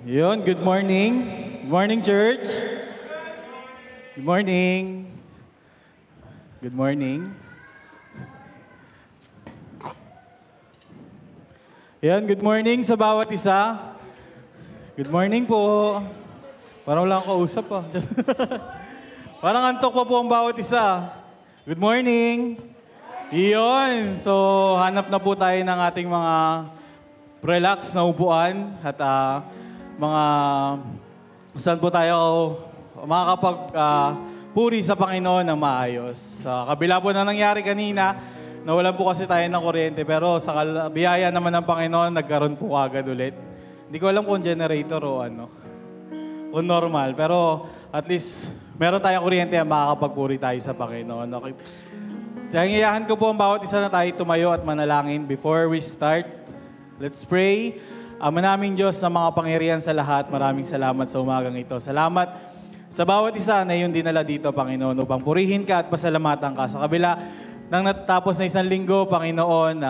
Yun, good morning. Good morning, church. Good morning. Good morning. Yan, good morning sa bawat isa. Good morning po. Parang wala akong kausap pa. Parang antok pa po ang bawat isa. Good morning. Iyon. So, hanap na po tayo ng ating mga relax na upuan at mga saan po tayo makakapag-puri sa Panginoon ng maayos. Sa kabila po na nangyari kanina, nawalan po kasi tayo ng kuryente, pero sa biyaya naman ng Panginoon, nagkaroon po agad ulit. Hindi ko alam kung generator o kung normal, pero at least meron tayong kuryente at makakapagpuri tayo sa Panginoon. Okay. Kaya ko po ang bawat isa na tayo tumayo at manalangin before we start. Let's pray. Ama naming Diyos na mga pangyarihan sa lahat, maraming salamat sa umagang ito. Salamat sa bawat isa na iyong dinala dito, Panginoon, upang purihin ka at pasalamatan ka. Sa kabila ng natatapos na isang linggo, Panginoon,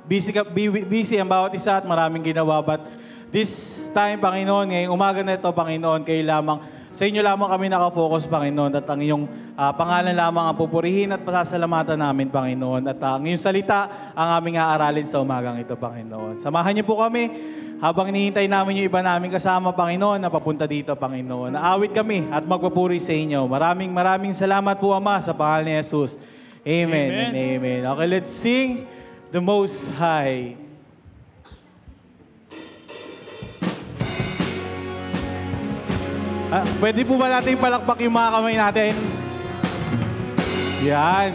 busy ang bawat isa at maraming ginawa. But this time, Panginoon, ngayong umaga na ito, Panginoon, sa inyo lamang kami nakafocus, Panginoon, at ang iyong pangalan lamang ang pupurihin at pasasalamatan namin, Panginoon. At ang iyong salita ang aming aaralin sa umagang ito, Panginoon. Samahan niyo po kami habang hinihintay namin yung iba namin kasama, Panginoon, na papunta dito, Panginoon. Naawit kami at magpupuri sa inyo. Maraming salamat po, Ama, sa pangalan ni Jesus. Amen. And amen. Okay, let's sing the Most High. Pwede po ba natin palakpak yung mga kamay natin? Yan.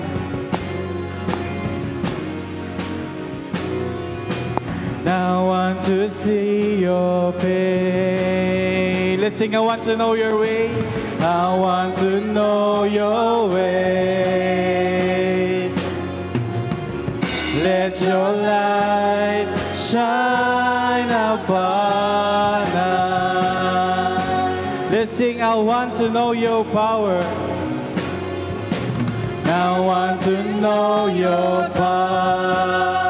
Now I want to see your face. Let's sing, I want to know your way. I want to know your ways. Let your light shine upon us. Let's sing, I want to know your power. I want to know your power.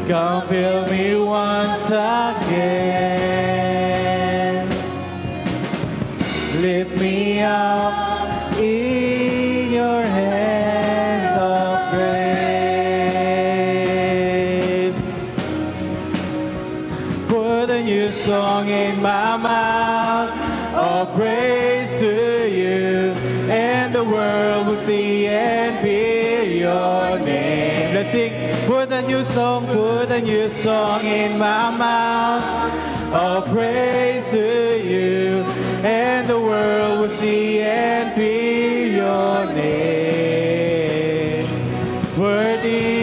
Come fill me once again. Lift me up in your hands of grace. Put a new song in my mouth of praise to you, and the world will see and hear your name. Let's sing. Put a new song in my mouth of praise to you, and the world will see and hear your name. Worthy,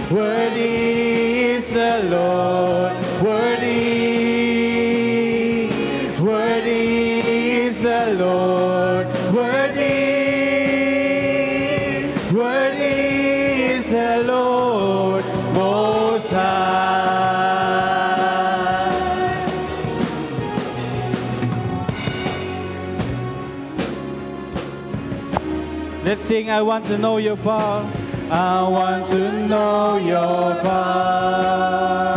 worthy is the Lord. Worthy, worthy is the Lord. Worthy, worthy is the Lord Most High. Let's sing, I want to know your power. I want to know your power.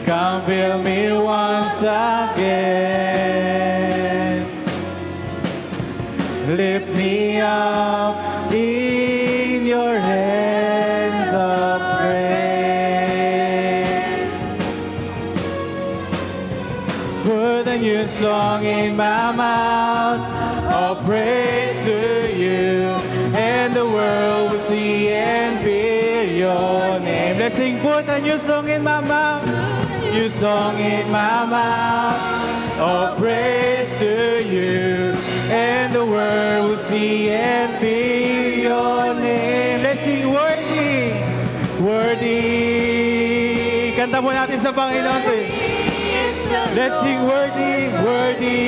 Come fill me once again. Lift me up in your hands of grace. Put a new song in my mouth of praise to you, and the world will see and hear your name. Let's sing, put a new song in my mouth. New song in my mouth of praise to you, and the world will see and hear your name. Let's sing, worthy, worthy. Kanta mo natin sa Panginoon. Let's sing, worthy, worthy.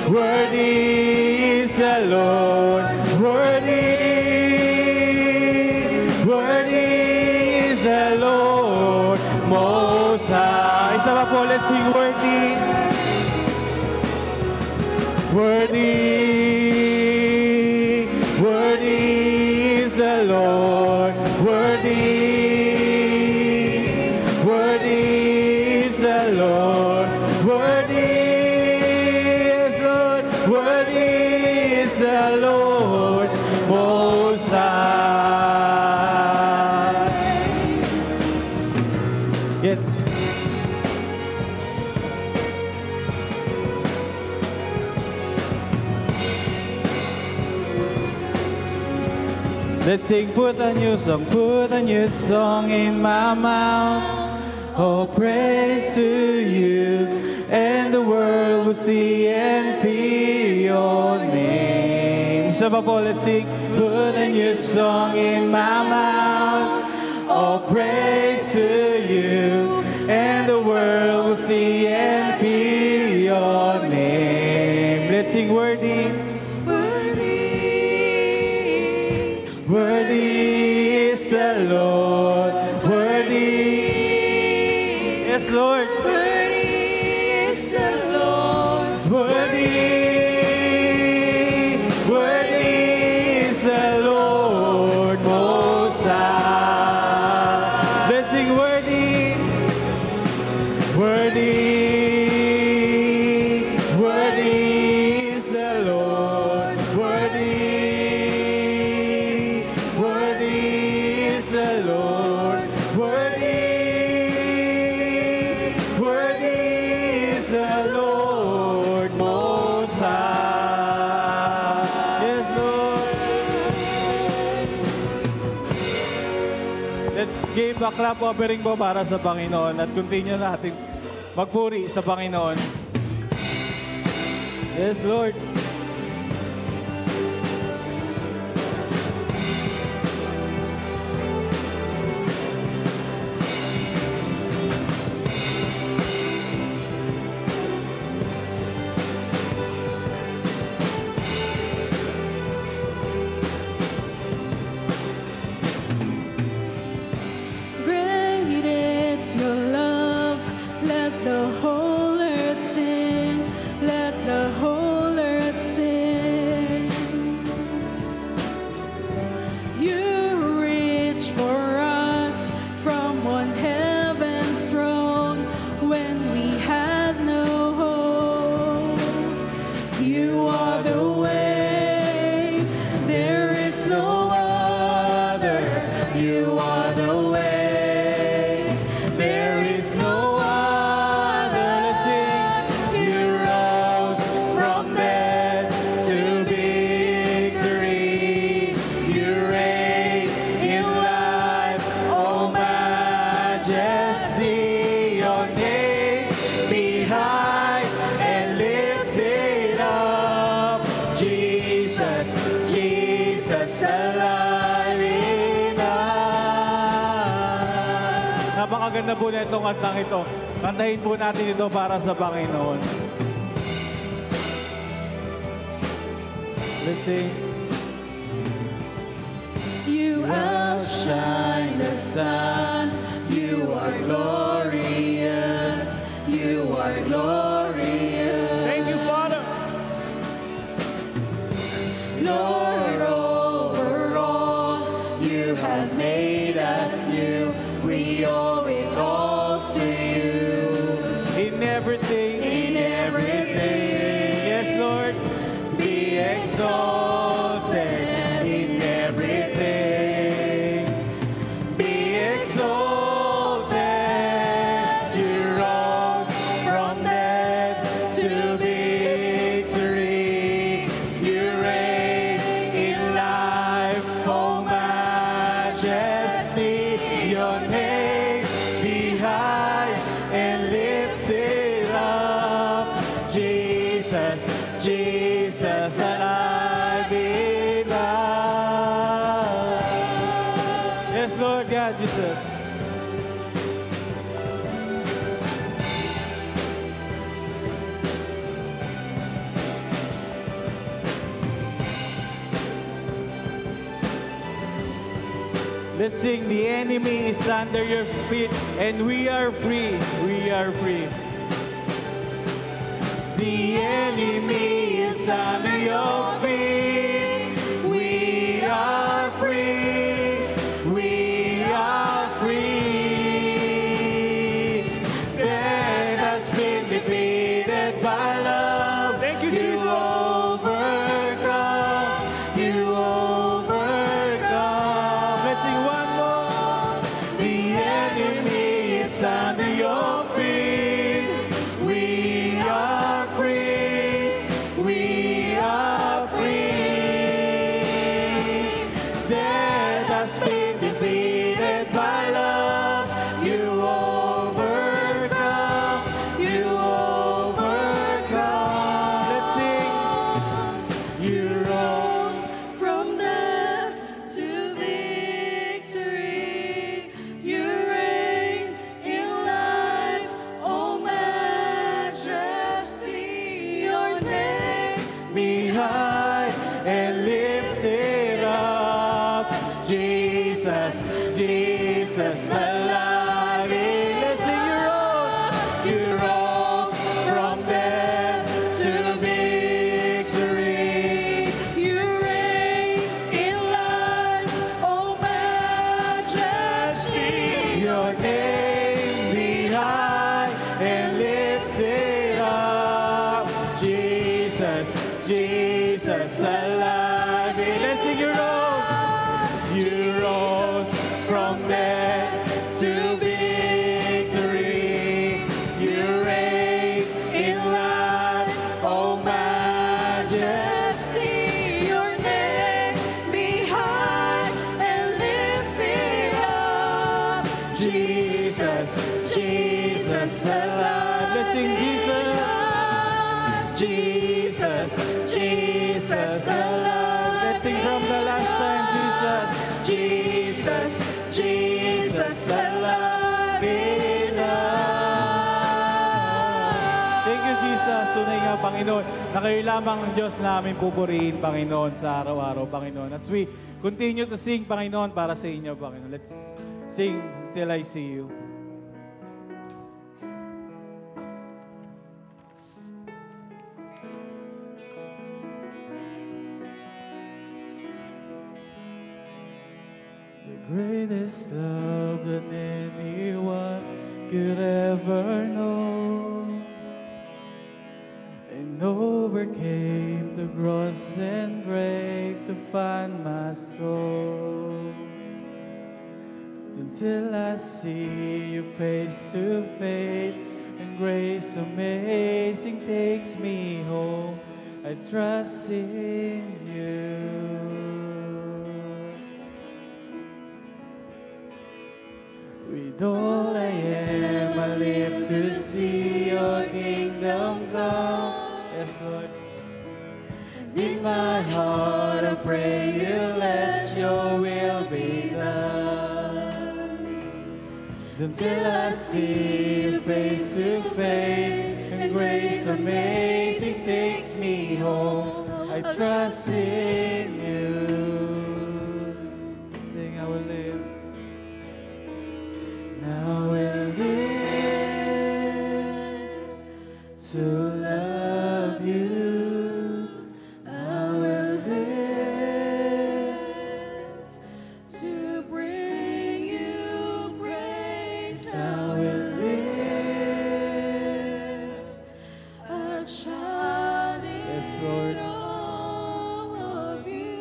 Worthy is the Lord. Worthy, worthy is the Lord Most High. Isa pa po, let's sing, worthy. Worthy, worthy Yes. Let's sing, put a new song in my mouth. Oh, praise to you, and the world will see and fear your name. Isa pa po, let's sing, put a new song in my mouth. Oh, praise to you, and the world will see and fear your name. Let's sing, worthy. Worthy is the Lord, worthy, yes Lord, Worthy is the Lord, worthy, worthy is the Lord Most High. Let's sing, worthy, worthy, worthy is the Lord, worthy. Let's give a clap offering po para sa Panginoon at continue natin magpuri sa Panginoon. Yes, Lord. Napakaganda po na itong kantang ito. Kantahin po natin ito para sa Panginoon. Let's sing. You outshine the sun. You are glorious. You are glorious. Thank you, Father. Lord, over all, you have made us new. We owe it all to you. In everything. In everything. Yes, Lord. Be exalted in everything. Be exalted. You rose from death to victory. You reign in life, oh majesty. Your name be high and lifted up. Jesus, Jesus, alive in us. Yes, Lord God, Jesus. Let's sing, the enemy is under your feet, and we are free, we are free. The enemy is under your feet. We are free. We are free. Death has been defeated by love. Thank you, Jesus. You overcome. Let's sing one more. The enemy is place under your feet. We are free. We are free. Death has been defeated by love. You overcome. You overcome. Let's sing. You rose from death to victory. You reign in life, oh majesty. Your name be high and lifted up. Jesus, Jesus alive. Let's sing. You rose from death to victory. You reign in life, oh majesty. Your name be high and lifted up. Jesus, Jesus alive. Let's sing. You rose from death to victory. You reign in life, oh majesty. Your name be high and lifted up. Jesus, Jesus alive. Let's sing. Jesus, Jesus alive. Let's sing from the last time. Jesus, Jesus alive in us. Thank you, Jesus. Tunay nga, Panginoon, na kayo lamang ang Diyos namin pupurihin, Panginoon, sa araw-araw, Panginoon. As we continue to sing, Panginoon, para sa inyo, Panginoon. Let's sing till I see you. Greatest love than anyone could ever know, and overcame the cross and grave to find my soul. Until I see you face to face, and grace amazing takes me home, I trust in you. With all I am, I live to see your kingdom come. Yes, Lord. In my heart, I pray you let your will be done. Until I see you face to face, and grace amazing takes me home, I trust in you. Sing, I will live. Now we'll live to love you. I will live To bring you praise. I will live. A child Yes, Lord. in all of you.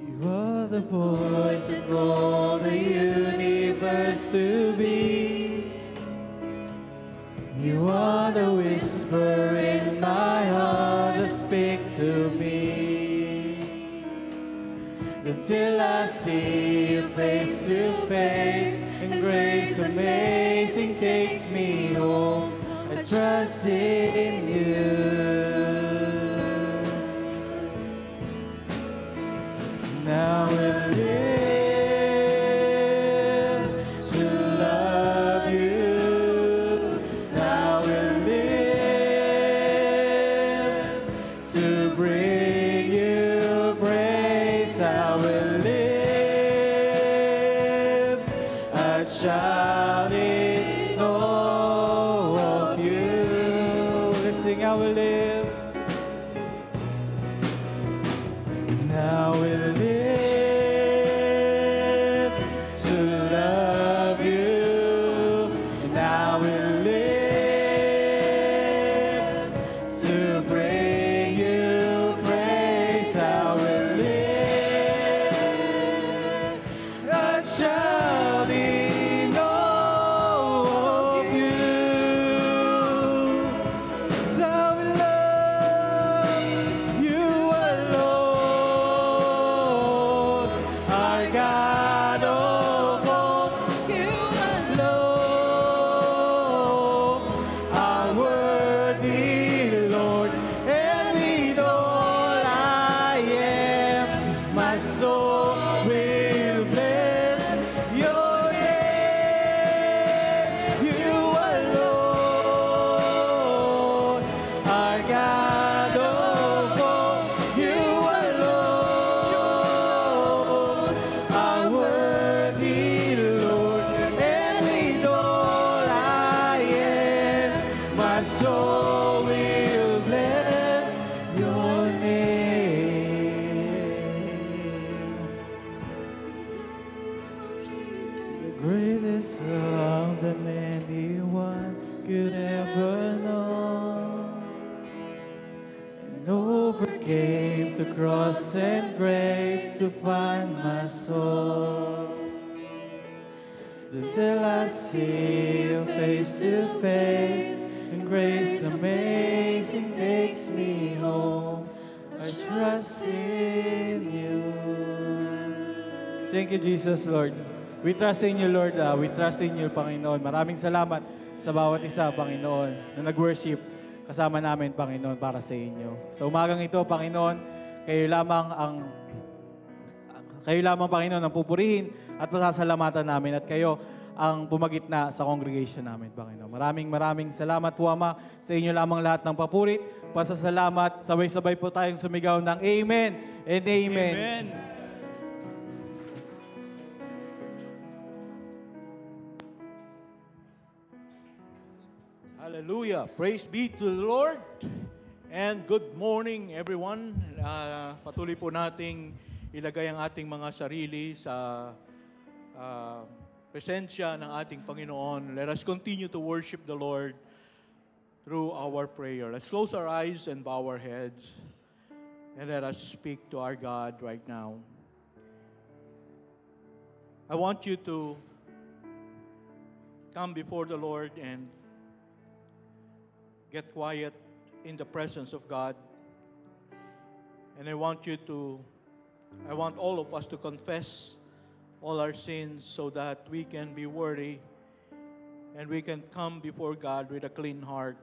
You are the voice that called the universe to be. You are the whisper in my heart that speaks to me. Until I see you face to face, and grace amazing takes me home, I trust in you. Now we'll live to love you. Now we'll live to bring you praise. I will live a child in all of you. Let's sing, I will live. Now we'll live to love you, and I will live to bring you praise. I will live cross and grave to find my soul. Till I see you face to face, and grace amazing takes me home. I trust in you. Thank you, Jesus, Lord. We trust in you, Lord. We trust in you, Panginoon. Maraming salamat sa bawat isa, Panginoon, na nag-worship kasama namin, Panginoon, para sa inyo. Sa umagang ito, Panginoon, kayo lamang, Panginoon, ang pupurihin at pasasalamatan namin at kayo ang pumagitna sa congregation namin, Panginoon. Maraming salamat po, Ama, sa inyo lamang lahat ng papuri, pasasalamat. Sabay-sabay po tayong sumigaw ng Amen and Amen. Amen. Hallelujah. Praise be to the Lord. And good morning, everyone. Patuloy po nating ilagay ang ating mga sarili sa presensya ng ating Panginoon. Let us continue to worship the Lord through our prayer. Let's close our eyes and bow our heads. And let us speak to our God right now. I want you to come before the Lord and get quiet in the presence of God. And I want all of us to confess all our sins so that we can be worthy and we can come before God with a clean heart.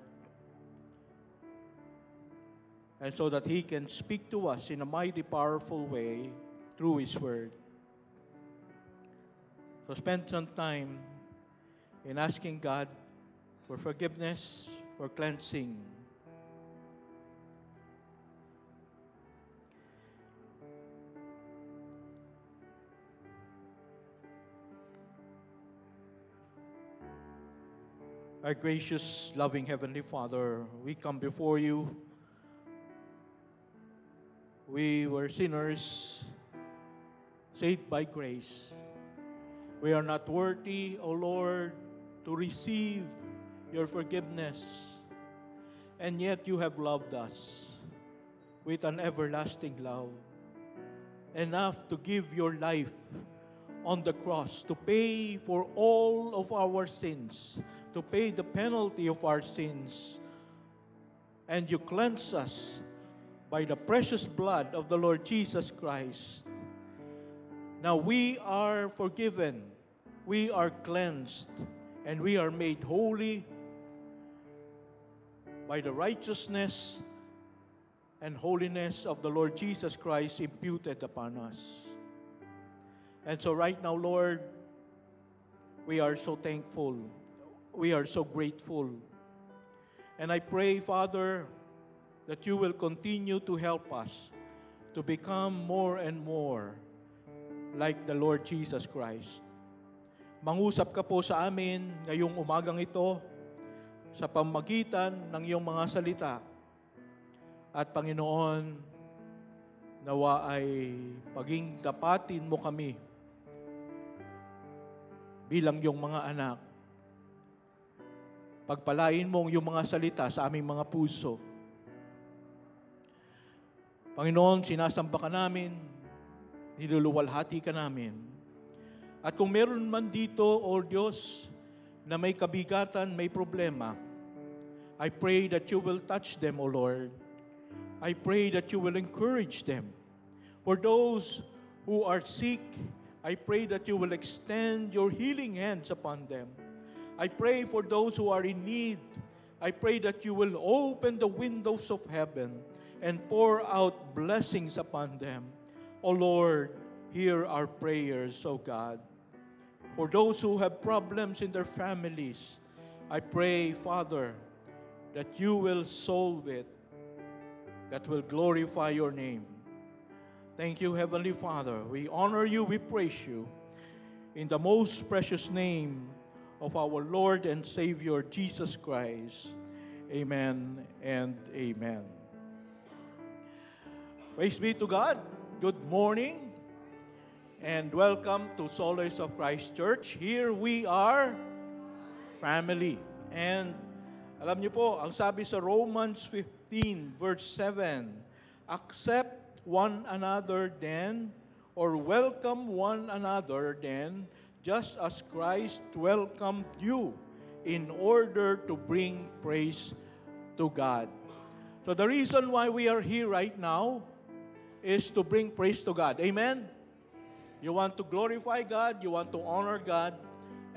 And so that He can speak to us in a mighty powerful way through His Word. So spend some time in asking God for forgiveness, for cleansing. Our gracious, loving Heavenly Father, we come before you. We were sinners, saved by grace. We are not worthy, O Lord, to receive your forgiveness. And yet you have loved us with an everlasting love, enough to give your life on the cross to pay for all of our sins, to pay the penalty of our sins. And you cleanse us by the precious blood of the Lord Jesus Christ. Now we are forgiven, we are cleansed, and we are made holy by the righteousness and holiness of the Lord Jesus Christ imputed upon us. And so right now, Lord, we are so thankful. We are so grateful. And I pray, Father, that you will continue to help us to become more and more like the Lord Jesus Christ. Mangusap ka po sa amin ngayong umagang ito sa pamagitan ng iyong mga salita. At Panginoon, nawa ay paging tapatin mo kami bilang iyong mga anak. Pagpalain mo ang iyong mga salita sa aming mga puso. Panginoon, sinasamba ka namin, niluluwalhati ka namin. At kung meron man dito, O Diyos, na may kabigatan, may problema, I pray that you will touch them, O Lord. I pray that you will encourage them. For those who are sick, I pray that you will extend your healing hands upon them. I pray for those who are in need. I pray that you will open the windows of heaven and pour out blessings upon them. O Lord, hear our prayers, O God. For those who have problems in their families, I pray, Father, that you will solve it, that will glorify your name. Thank you, Heavenly Father. We honor you, we praise you. In the most precious name of our Lord and Savior, Jesus Christ. Amen and amen. Praise be to God. Good morning and welcome to Solace of Christ Church. Here we are, family. And alam niyo po, ang sabi sa Romans 15 verse 7, accept one another then, or welcome one another then, just as Christ welcomed you in order to bring praise to God. So the reason why we are here right now is to bring praise to God. Amen? You want to glorify God, you want to honor God,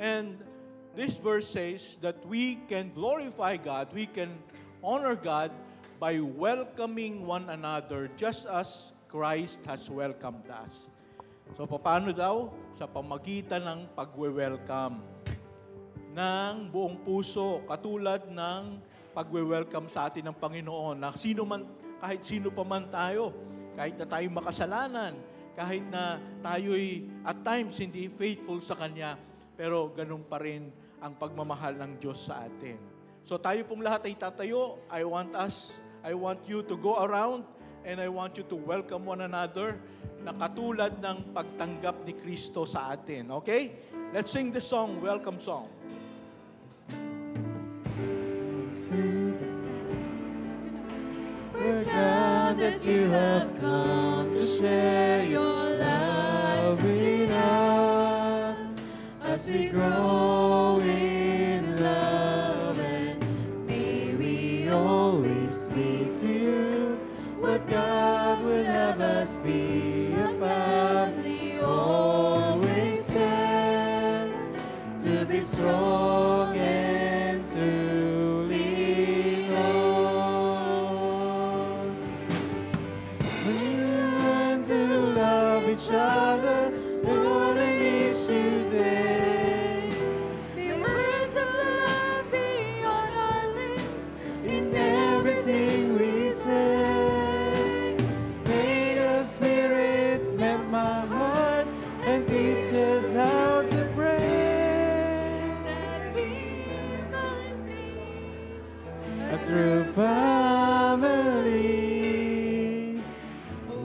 and this verse says that we can glorify God, we can honor God by welcoming one another just as Christ has welcomed us. So paano daw? Sa pamagitan ng pagwe-welcome ng buong puso, katulad ng pagwe-welcome sa atin ng Panginoon. Na sino man, kahit sino pa man tayo, kahit na tayo makasalanan, kahit na tayo'y at times hindi faithful sa Kanya, pero ganun pa rin ang pagmamahal ng Diyos sa atin. So tayo pong lahat ay tatayo. I want you to go around and I want you to welcome one another na katulad ng pagtanggap ni Kristo sa atin. Okay? Let's sing the song, welcome song. We're glad that you have come to share your love with us as we grow in love, and may we always be to you what God would have us be, a family always stand to be strong and to lean on. We learn to love each other, not an issue there. The words of love beyond our lips in everything we say. May the Spirit melt my heart and teach us how to pray. That we might be a true family.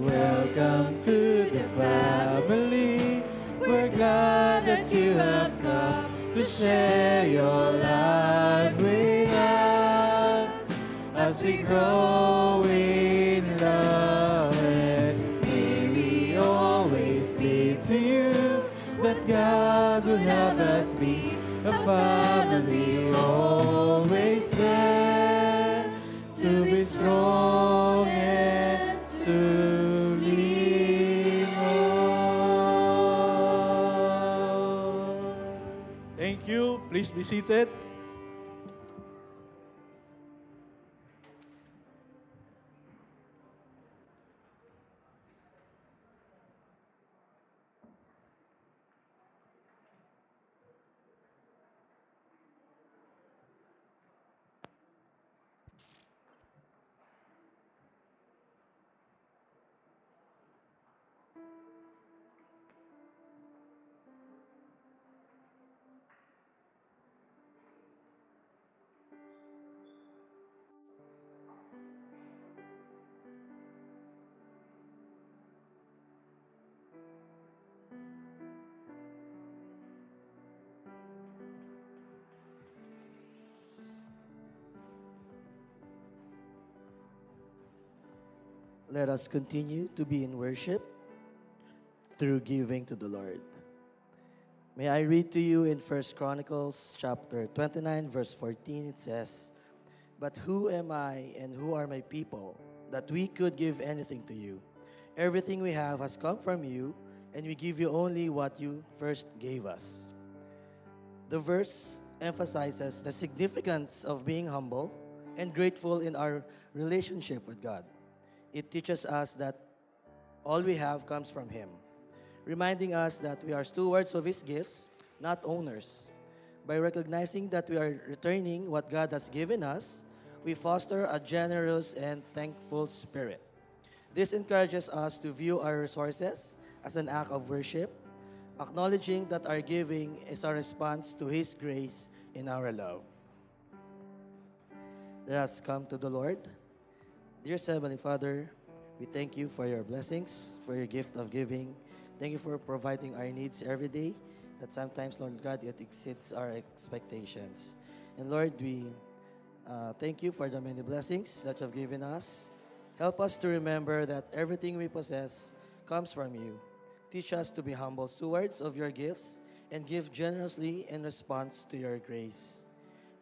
Welcome to the family. We're glad that you have come to share your life with us as we grow in love, and may we always be to you, but God would have us be a family always there to be strong and to lean on. Thank you. Please be seated. Let us continue to be in worship through giving to the Lord. May I read to you in 1 Chronicles chapter 29 verse 14. It says, "But who am I and who are my people that we could give anything to you? Everything we have has come from you, and we give you only what you first gave us." The verse emphasizes the significance of being humble and grateful in our relationship with God. It teaches us that all we have comes from Him, reminding us that we are stewards of His gifts, not owners. By recognizing that we are returning what God has given us, we foster a generous and thankful spirit. This encourages us to view our resources as an act of worship, acknowledging that our giving is a response to His grace in our love. Let us come to the Lord. Dear Heavenly Father, we thank you for your blessings, for your gift of giving. Thank you for providing our needs every day, that sometimes, Lord God, it exceeds our expectations. And Lord, we thank you for the many blessings that you have given us. Help us to remember that everything we possess comes from you. Teach us to be humble stewards of your gifts and give generously in response to your grace.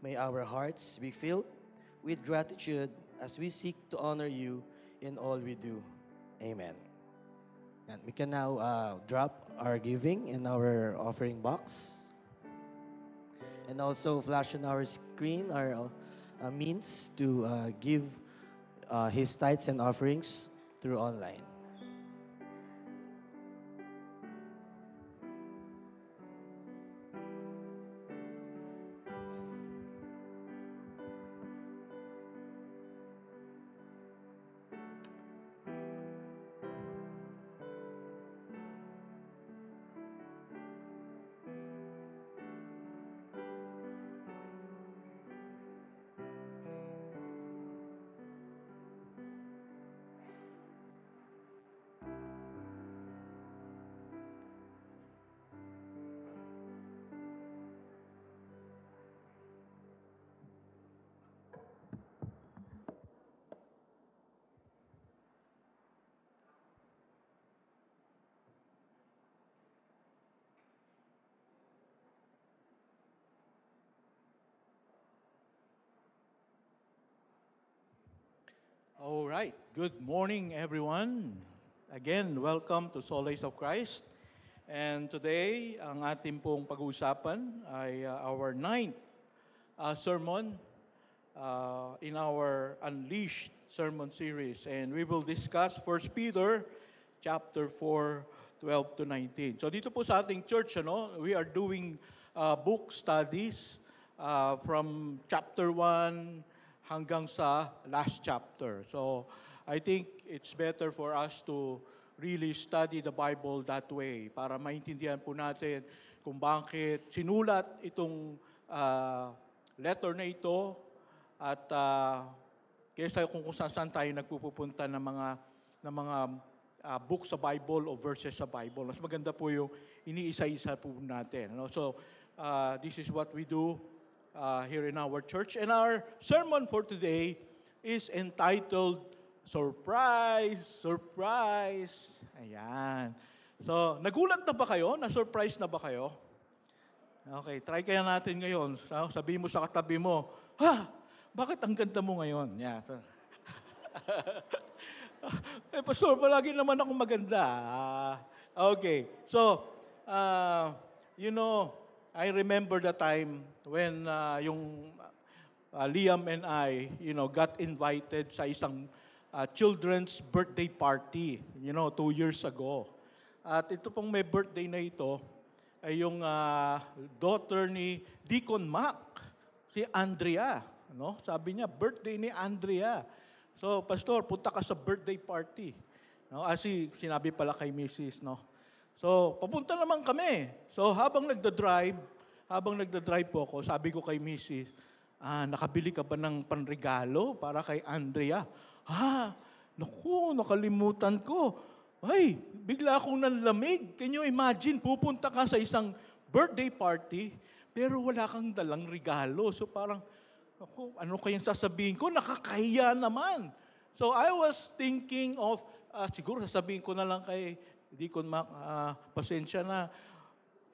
May our hearts be filled with gratitude as we seek to honor you in all we do. Amen. And we can now drop our giving in our offering box. And also flash on our screen our means to give his tithes and offerings through online. All right. Good morning, everyone. Again, welcome to Solace of Christ. And today, ang ating pong pag-uusapan ay our ninth sermon in our Unleashed sermon series. And we will discuss 1 Peter chapter 4, 12 to 19. So dito po sa ating church, we are doing book studies from chapter 1 hanggang sa last chapter. So, I think it's better for us to really study the Bible that way para maintindihan po natin kung bakit sinulat itong letter na ito at kaysa kung saan tayo nagpupunta ng mga books sa Bible o verses sa Bible. Mas maganda po yung iniisa-isa po natin. So, this is what we do here in our church. And our sermon for today is entitled Surprise! Surprise! Ayan. So, nagulat na ba kayo? Na-surprise na ba kayo? Okay, try kaya natin ngayon. Sabihin mo sa katabi mo, bakit ang ganda mo ngayon? Yeah. So, Pastor, palagi naman ako maganda. Okay. So, I remember the time when yung Liam and I, got invited sa isang children's birthday party, 2 years ago. At ito pong may birthday na ito ay yung daughter ni Deacon Mac, si Andrea. Sabi niya, birthday ni Andrea. So, Pastor, punta ka sa birthday party. Sinabi pala kay Mrs., So, papunta naman kami. So, habang nagda-drive po ako, sabi ko kay Mrs., nakabili ka ba ng panregalo para kay Andrea? Naku, nakalimutan ko. Ay, bigla akong nanlamig. Can you imagine, pupunta ka sa isang birthday party, pero wala kang dalang regalo. So parang, ano kayang sasabihin ko? Nakakahiya naman. So I was thinking of, siguro sasabihin ko na lang kay Deacon Mac, pasensya na,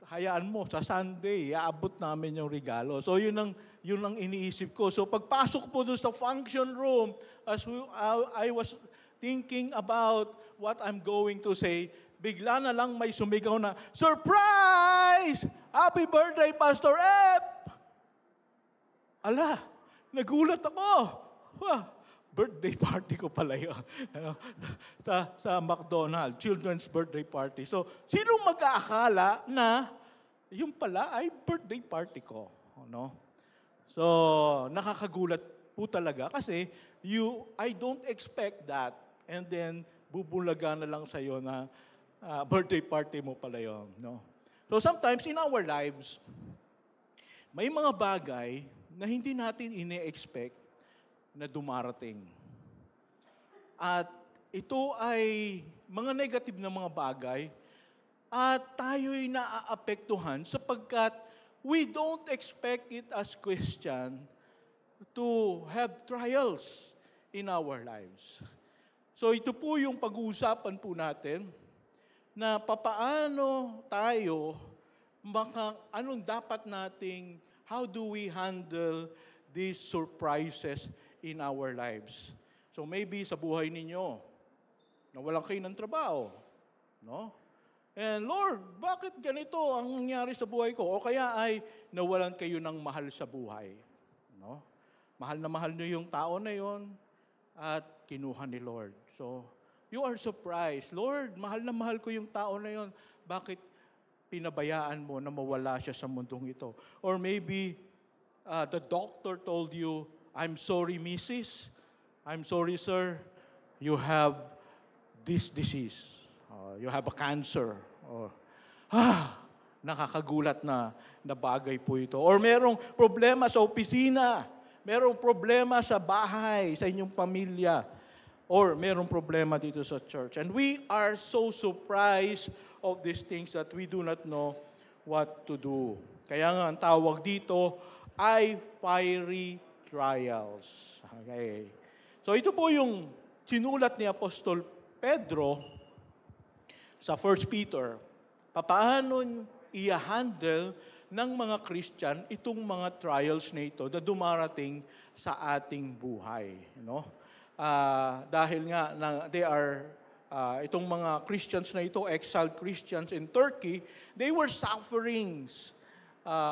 hayaan mo, sa Sunday, iaabot namin yung regalo. So yun ang iniisip ko. So pagpasok po doon sa function room, I was thinking about what I'm going to say, bigla na lang may sumigaw na, Surprise! Happy birthday, Pastor Ep! Ala, nagulat ako. Birthday party ko pala yun. sa McDonald's, children's birthday party. So, sino mag-aakala na yung pala ay birthday party ko? So, nakakagulat po talaga kasi I don't expect that. And then, bubulaga na lang sa'yo na birthday party mo pala yun. So, sometimes in our lives, may mga bagay na hindi natin ine-expect na dumarating. At ito ay mga negative na mga bagay at tayo'y naaapektuhan sapagkat we don't expect it as Christian to have trials in our lives. So ito po yung pag-uusapan po natin na papaano tayo, anong dapat nating, how do we handle these surprises in our lives? So maybe sa buhay ninyo, nawalan kayo ng trabaho, no? And Lord, bakit ganito ang nangyari sa buhay ko? O kaya ay nawalan kayo ng mahal sa buhay, no? Mahal na mahal niyo yung tao na yon at kinuha ni Lord. So, you are surprised. Lord, mahal na mahal ko yung tao na yon. Bakit pinabayaan mo na mawala siya sa mundong ito? Or maybe the doctor told you, I'm sorry, Mrs. I'm sorry, sir. You have this disease. You have a cancer. Or, nakakagulat na bagay po ito. Or merong problema sa opisina. Merong problema sa bahay, sa inyong pamilya. Or merong problema dito sa church. And we are so surprised of these things that we do not know what to do. Kaya nga ang tawag dito ay fiery trials. Okay. So ito po yung sinulat ni Apostol Pedro sa 1 Peter. Paano i-handle ng mga Christian itong mga trials na ito na dumarating sa ating buhay. No? Dahil nga they are itong mga Christians na ito, exiled Christians in Turkey, they were sufferings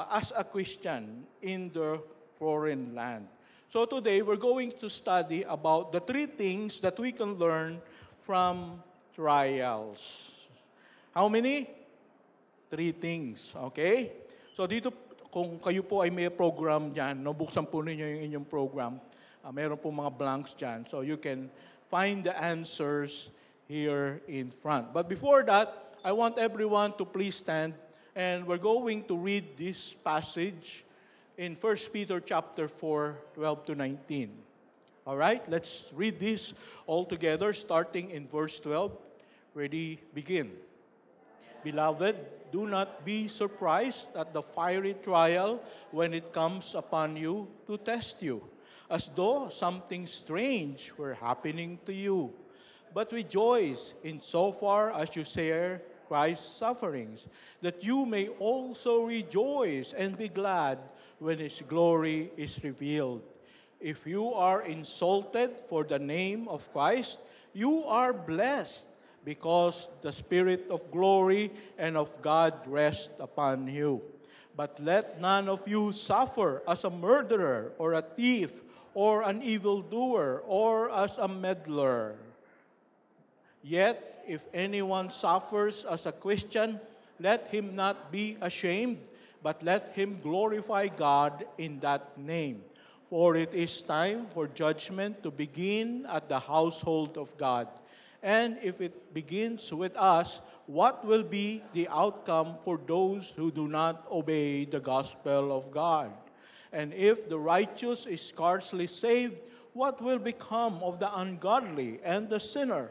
as a Christian in the foreign land. So today, we're going to study about the 3 things that we can learn from trials. How many? 3 things, okay? So dito, kung kayo po ay may program dyan, no, buksan po ninyo yung inyong program. Meron po mga blanks dyan. So you can find the answers here in front. But before that, I want everyone to please stand and we're going to read this passage in 1 Peter chapter 4, 12 to 19. All right, let's read this all together starting in verse 12. Ready, begin. Beloved, do not be surprised at the fiery trial when it comes upon you to test you, as though something strange were happening to you. But rejoice insofar as you share Christ's sufferings, that you may also rejoice and be glad when His glory is revealed. If you are insulted for the name of Christ, you are blessed, because the Spirit of glory and of God rest upon you. But let none of you suffer as a murderer, or a thief, or an evildoer, or as a meddler. Yet, if anyone suffers as a Christian, let him not be ashamed, but let him glorify God in that name. For it is time for judgment to begin at the household of God. And if it begins with us, what will be the outcome for those who do not obey the gospel of God? And if the righteous is scarcely saved, what will become of the ungodly and the sinner?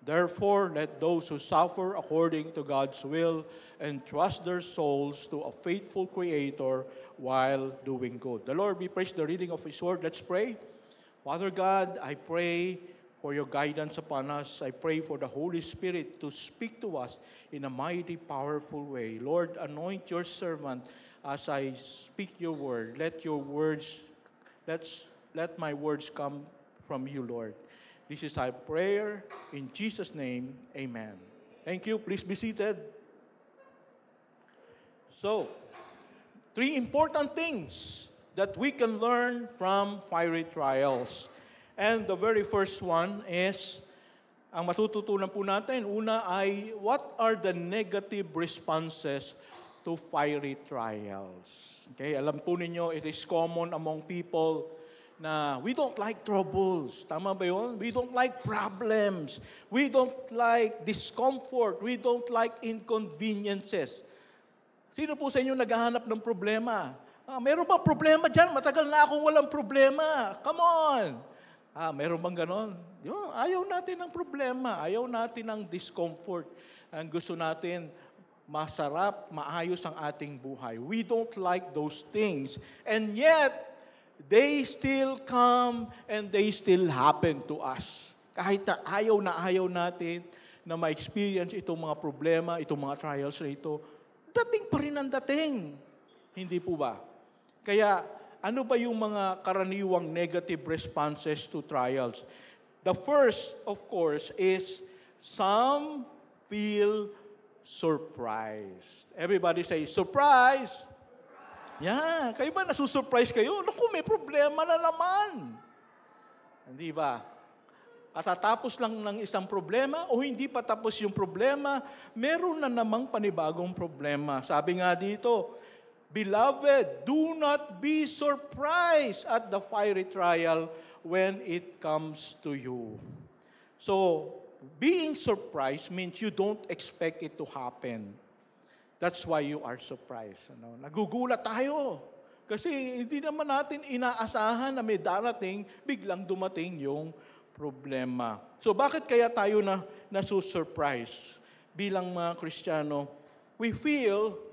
Therefore, let those who suffer according to God's will entrust their souls to a faithful Creator while doing good. The Lord be praised, the reading of His Word. Let's pray. Father God, I pray for your guidance upon us. I pray for the Holy Spirit to speak to us in a mighty, powerful way. Lord, anoint your servant as I speak your word. Let my words come from you, Lord. This is our prayer. In Jesus' name, amen. Thank you. Please be seated. So, 3 important things that we can learn from fiery trials. And the very first one is, ang matututunan po natin, una ay, what are the negative responses to fiery trials? Okay, alam po ninyo, it is common among people na we don't like troubles. Tama ba yun? We don't like problems. We don't like discomfort. We don't like inconveniences. Sino po sa inyo naghahanap ng problema? Meron bang problema dyan? Matagal na akong walang problema. Come on! Meron bang ganon? Ayaw natin ng problema. Ayaw natin ng discomfort. Ang gusto natin, masarap, maayos ang ating buhay. We don't like those things. And yet, they still come and they still happen to us. Kahit na ayaw natin na ma-experience itong mga problema, itong mga trials na ito, dating pa rin ang dating. Hindi po ba? Kaya, ano ba yung mga karaniwang negative responses to trials? The first, of course, is some feel surprised. Everybody say, surprise! Yan. Kayo ba nasusurprise kayo? Naku, may problema na naman. Hindi ba? Katatapos lang ng isang problema o hindi pa tapos yung problema, meron na namang panibagong problema. Sabi nga dito, Beloved, do not be surprised at the fiery trial when it comes to you. So, being surprised means you don't expect it to happen. That's why you are surprised. Nagugulat tayo. Kasi hindi naman natin inaasahan na may darating, biglang dumating yung problema. So bakit kaya tayo nasusurprise? Bilang mga Kristiyano, we feel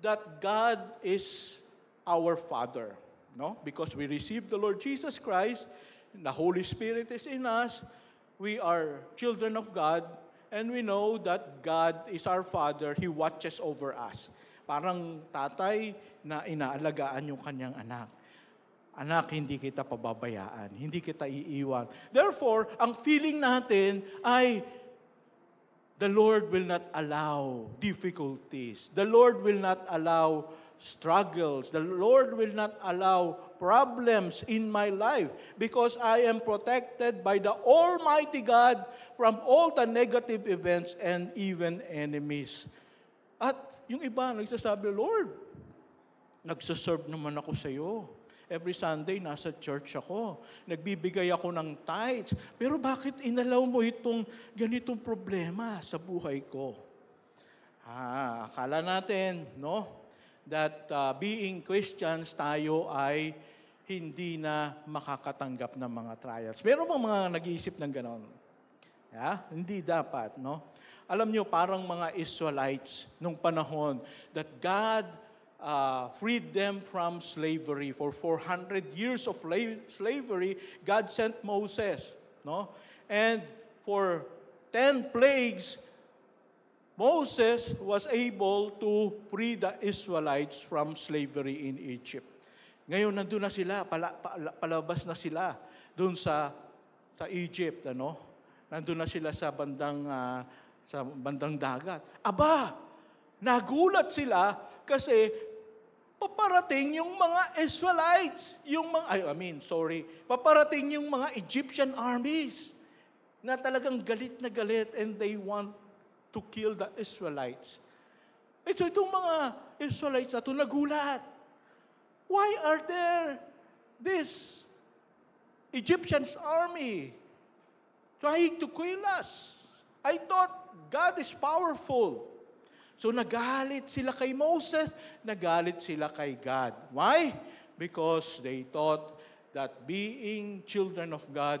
that God is our Father. No? Because we receive the Lord Jesus Christ, the Holy Spirit is in us, we are children of God, and we know that God is our Father, He watches over us. Parang tatay na inaalagaan yung kanyang anak. Anak, hindi kita pababayaan, hindi kita iiwan. Therefore, ang feeling natin ay, the Lord will not allow difficulties. The Lord will not allow struggles. The Lord will not allow problems in my life because I am protected by the Almighty God from all the negative events and even enemies. At yung iba, nagsasabi, Lord, nagsaserve naman ako sa iyo. Every Sunday, nasa church ako. Nagbibigay ako ng tithes. Pero bakit inalaw mo itong ganitong problema sa buhay ko? Akala natin, no? That being Christians, tayo ay hindi na makakatanggap ng mga trials. Meron bang mga nag-iisip ng ganon? Hindi dapat, no? Alam niyo, parang mga Israelites nung panahon that God freed them from slavery. For 400 years of slavery, God sent Moses. No? And for 10 plagues, Moses was able to free the Israelites from slavery in Egypt. Ngayon, nandun na sila, palabas na sila doon sa Egypt. Ano? Nandun na sila sa bandang dagat. Aba, nagulat sila kasi paparating yung mga Israelites, paparating yung mga Egyptian armies na talagang galit na galit and they want to kill the Israelites. So itong mga Israelites na ito nagulat. Why are there this Egyptian army trying to kill us? I thought God is powerful. So nagalit sila kay Moses, nagalit sila kay God. Why? Because they thought that being children of God,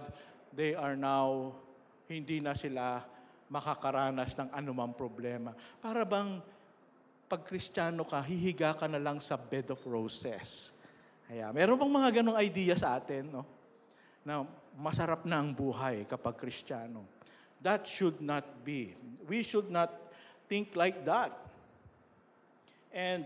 they are now, hindi na sila makakaranas ng anumang problema. Para bang pag Kristiyano ka, hihiga ka na lang sa bed of roses. Meron bang mga ganong idea sa atin, no? Na masarap na ang buhay kapag Kristiyano. That should not be. We should not think like that. And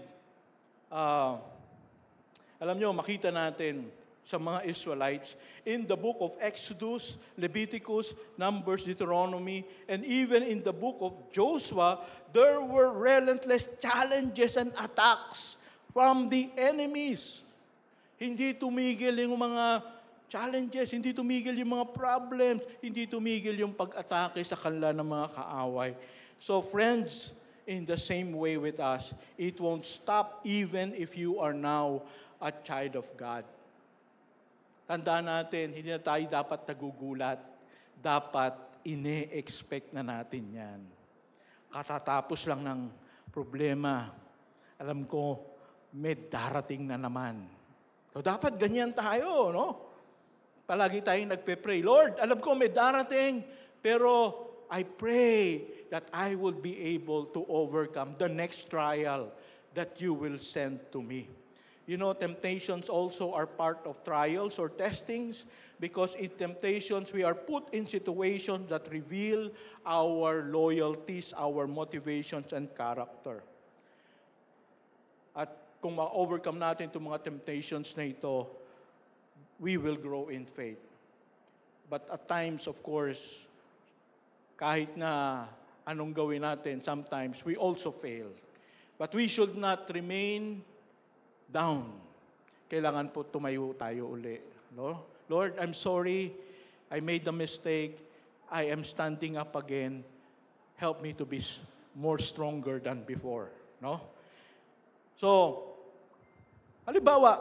alam nyo, makita natin sa mga Israelites in the book of Exodus, Leviticus, Numbers, Deuteronomy, and even in the book of Joshua, there were relentless challenges and attacks from the enemies. Hindi tumigil yung mga challenges, hindi tumigil yung mga problems, hindi tumigil yung pag-atake sa kanila ng mga kaaway. So friends, in the same way with us, it won't stop even if you are now a child of God. Tandaan natin, hindi na tayo dapat nagugulat. Dapat ine-expect na natin yan. Katatapos lang ng problema, alam ko, may darating na naman. So dapat ganyan tayo, no? Palagi tayong nagpe-pray, Lord, alam ko may darating, pero I pray that I will be able to overcome the next trial that you will send to me. You know, temptations also are part of trials or testings because in temptations we are put in situations that reveal our loyalties, our motivations, and character. At kung ma-overcome natin itong mga temptations na ito, we will grow in faith. But at times, of course, kahit na anong gawin natin, sometimes we also fail. But we should not remain down. Kailangan po tumayo tayo uli. No? Lord, I'm sorry. I made a mistake. I am standing up again. Help me to be more stronger than before. No? So, halimbawa,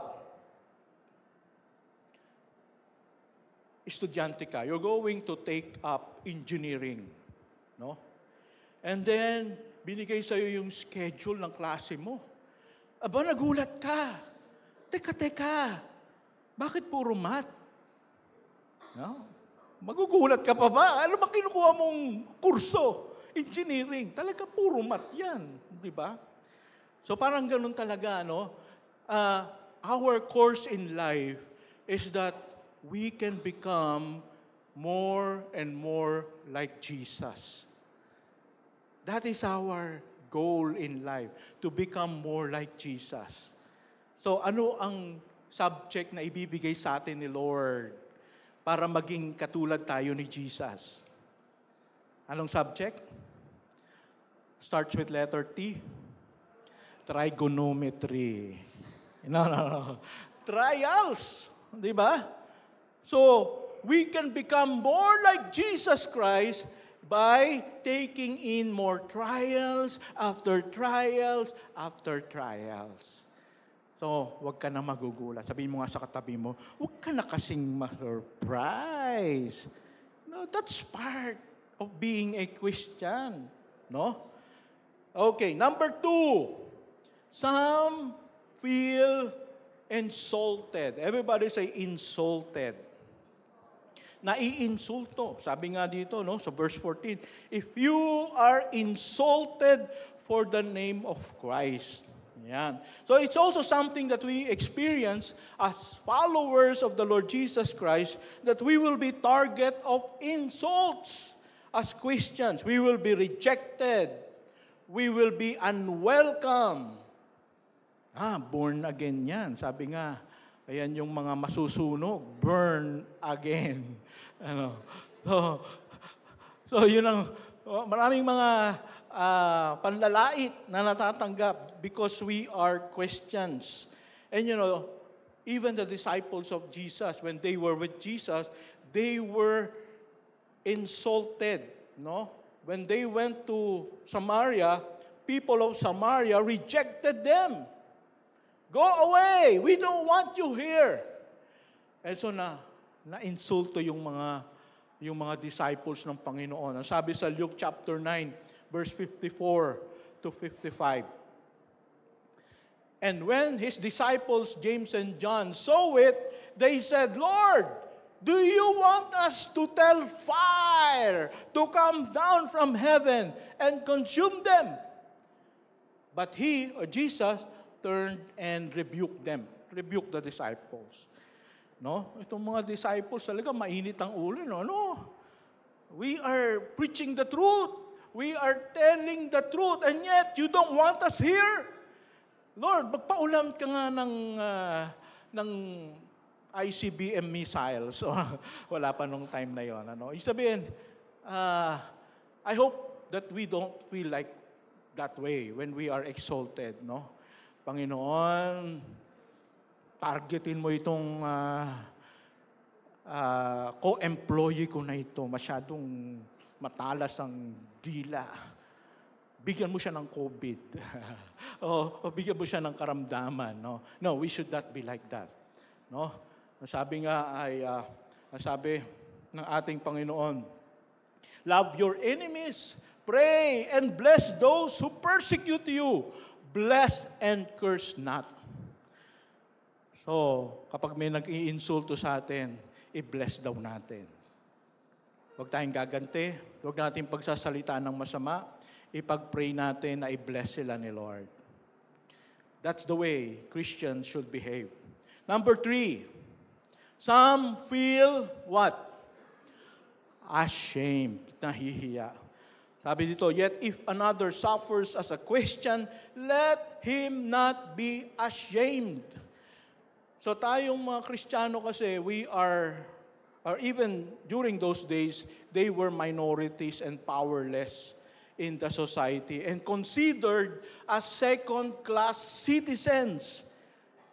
estudyante ka, you're going to take up engineering. No? And then, binigay sa'yo yung schedule ng klase mo. Aba, nagulat ka. Teka. Bakit puro math? No? Magugulat ka pa ba? Ano ba kinukuha mong kurso? Engineering. Talaga puro math yan. Di ba? So parang ganun talaga, no? Our course in life is that we can become more and more like Jesus. That is our goal in life, to become more like Jesus. So ano ang subject na ibibigay sa atin ni Lord para maging katulad tayo ni Jesus? Anong subject? Starts with letter T. Trigonometry. No. Trials. Di ba? So, we can become more like Jesus Christ by taking in more trials after trials after trials. So, huwag ka na magugulat. Sabihin mo nga sa katabi mo, huwag ka na kasing ma-surprise. No, that's part of being a Christian. No? Okay, number 2. Some feel insulted. Everybody say insulted. Naiinsulto. Sabi nga dito, no, sa verse 14, if you are insulted for the name of Christ. Yan. So it's also something that we experience as followers of the Lord Jesus Christ, that we will be target of insults as Christians. We will be rejected. We will be unwelcome. Born again yan. Sabi nga, ayan yung mga masusunog. Burn again. So yun ang, maraming mga panlalait na natatanggap because we are Christians. And you know, even the disciples of Jesus, when they were with Jesus, they were insulted. No? When they went to Samaria, people of Samaria rejected them. Go away! We don't want you here. And so na-insulto yung mga disciples ng Panginoon. Ang sabi sa Luke chapter 9, verse 54 to 55. And when his disciples, James and John, saw it, they said, Lord, do you want us to tell fire to come down from heaven and consume them? But he, or Jesus, turned and rebuked them. Rebuked the disciples. No? Itong mga disciples talaga mainit ang ulo, no? We are preaching the truth. We are telling the truth, and yet you don't want us here. Lord, magpaulam ka nga ng ICBM missiles. Wala pa nung time na yon. Ano? Ibig sabihin, I hope that we don't feel like that way when we are exalted, no? Panginoon, targetin mo itong co-employee ko na ito. Masyadong matalas ang dila. Bigyan mo siya ng COVID. o bigyan mo siya ng karamdaman. No, we should not be like that. No? Sabi nga sabi ng ating Panginoon, love your enemies, pray and bless those who persecute you. Bless and curse not. So, kapag may nag-iinsulto sa atin, i-bless daw natin. Huwag tayong gaganti, huwag natin pagsasalita ng masama, ipag-pray natin na i-bless sila ni Lord. That's the way Christians should behave. Number 3, some feel what? Ashamed, nahihiya. Sabi dito, yet if another suffers as a Christian, let him not be ashamed. So tayong mga Kristiyano kasi, we are, or even during those days, they were minorities and powerless in the society and considered as second-class citizens.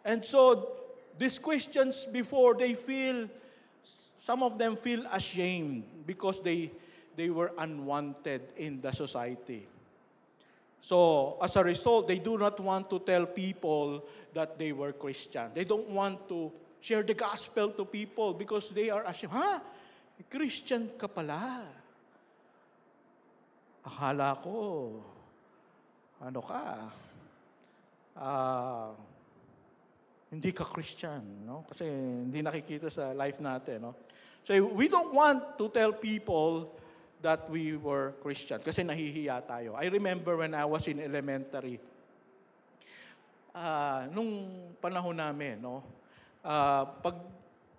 And so, these Christians before, some of them feel ashamed because they were unwanted in the society. So, as a result, they do not want to tell people that they were Christian. They don't want to share the gospel to people because they are ashamed. Christian ka pala. Akala ko, hindi ka Christian, no? Kasi hindi nakikita sa life natin, no? So we don't want to tell people that we were Christian kasi nahihiya tayo. I remember when I was in elementary, nung panahon namin, no? Pag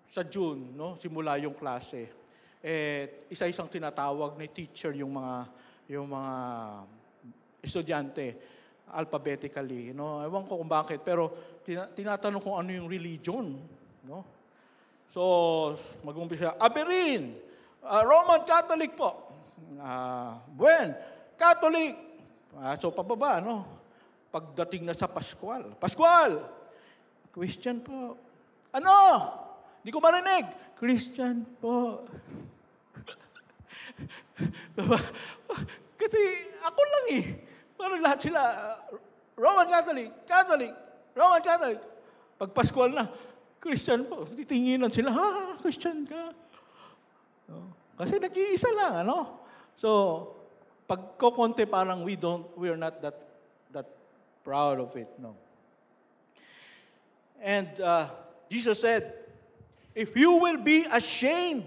sa June, no, simula yung klase, isa-isang tinatawag ni teacher yung mga estudyante alphabetically, no? Ewan ko kung bakit, pero tinatanong kung ano yung religion, no? So, mag-umpisa, Aberin, Roman Catholic po. Buen, Catholic. So, pababa, no? Pagdating na sa Pascual, Christian po. Ano? Hindi ko marinig. Christian po. Kasi ako lang eh. Parang lahat sila, Roman Catholic, Roman Catholic. Pag Pascual na, Christian po. Titinginan sila, Christian ka. No? Kasi nag-iisa lang, ano? So, pag kukonte parang we're not that proud of it, no? And Jesus said, if you will be ashamed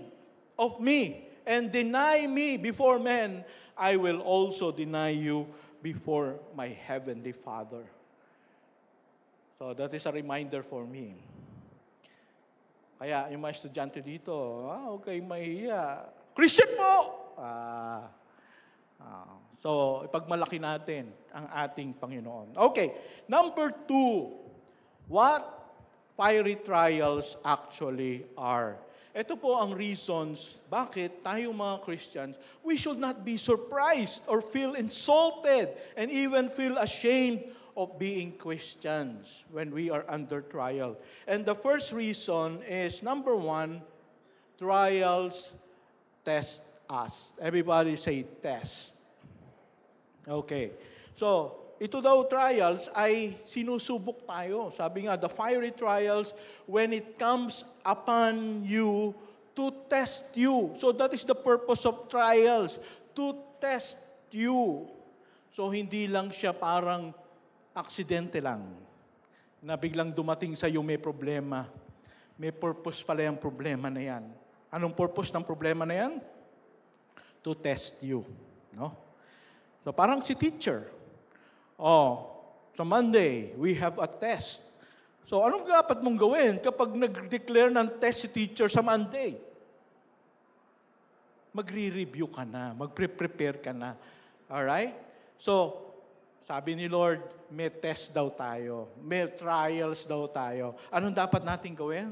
of me and deny me before men, I will also deny you before my heavenly Father. So that is a reminder for me. Kaya yung mga estudyante dito, okay, mahiya. Christian po! So, ipagmalaki natin ang ating Panginoon. Okay, number 2, what fiery trials actually are. Ito po ang reasons bakit tayong mga Christians, we should not be surprised or feel insulted and even feel ashamed of being Christians when we are under trial. And the first reason is, number 1, trials test us. Everybody say test. Okay. So, ito daw trials ay sinusubok tayo. Sabi nga, the fiery trials when it comes upon you to test you. So that is the purpose of trials, to test you. So hindi lang siya parang aksidente lang na biglang dumating sa iyo may problema. May purpose pala yung problema na yan. Anong purpose ng problema na yan? To test you. No? So parang si teacher. Sa Monday, we have a test. So, anong dapat mong gawin kapag nag-declare ng test si teacher sa Monday? Magre-review ka na, magre-prepare ka na. Alright? So, sabi ni Lord, may test daw tayo, may trials daw tayo. Anong dapat natin gawin?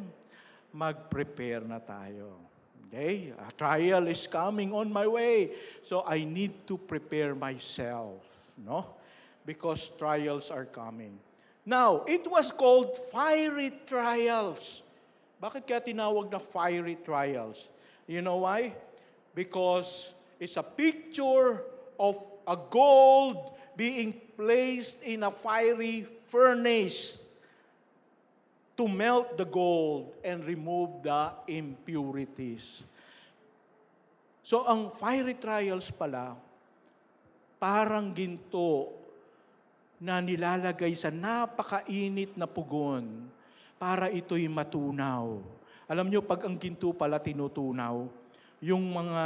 Mag-prepare na tayo. Okay? A trial is coming on my way. So, I need to prepare myself. No? Because trials are coming. Now, it was called fiery trials. Bakit kaya tinawag na fiery trials? You know why? Because it's a picture of a gold being placed in a fiery furnace to melt the gold and remove the impurities. So, ang fiery trials pala, parang ginto na nilalagay sa napakainit na pugon para ito'y matunaw. Alam nyo, pag ang ginto pala tinutunaw, yung mga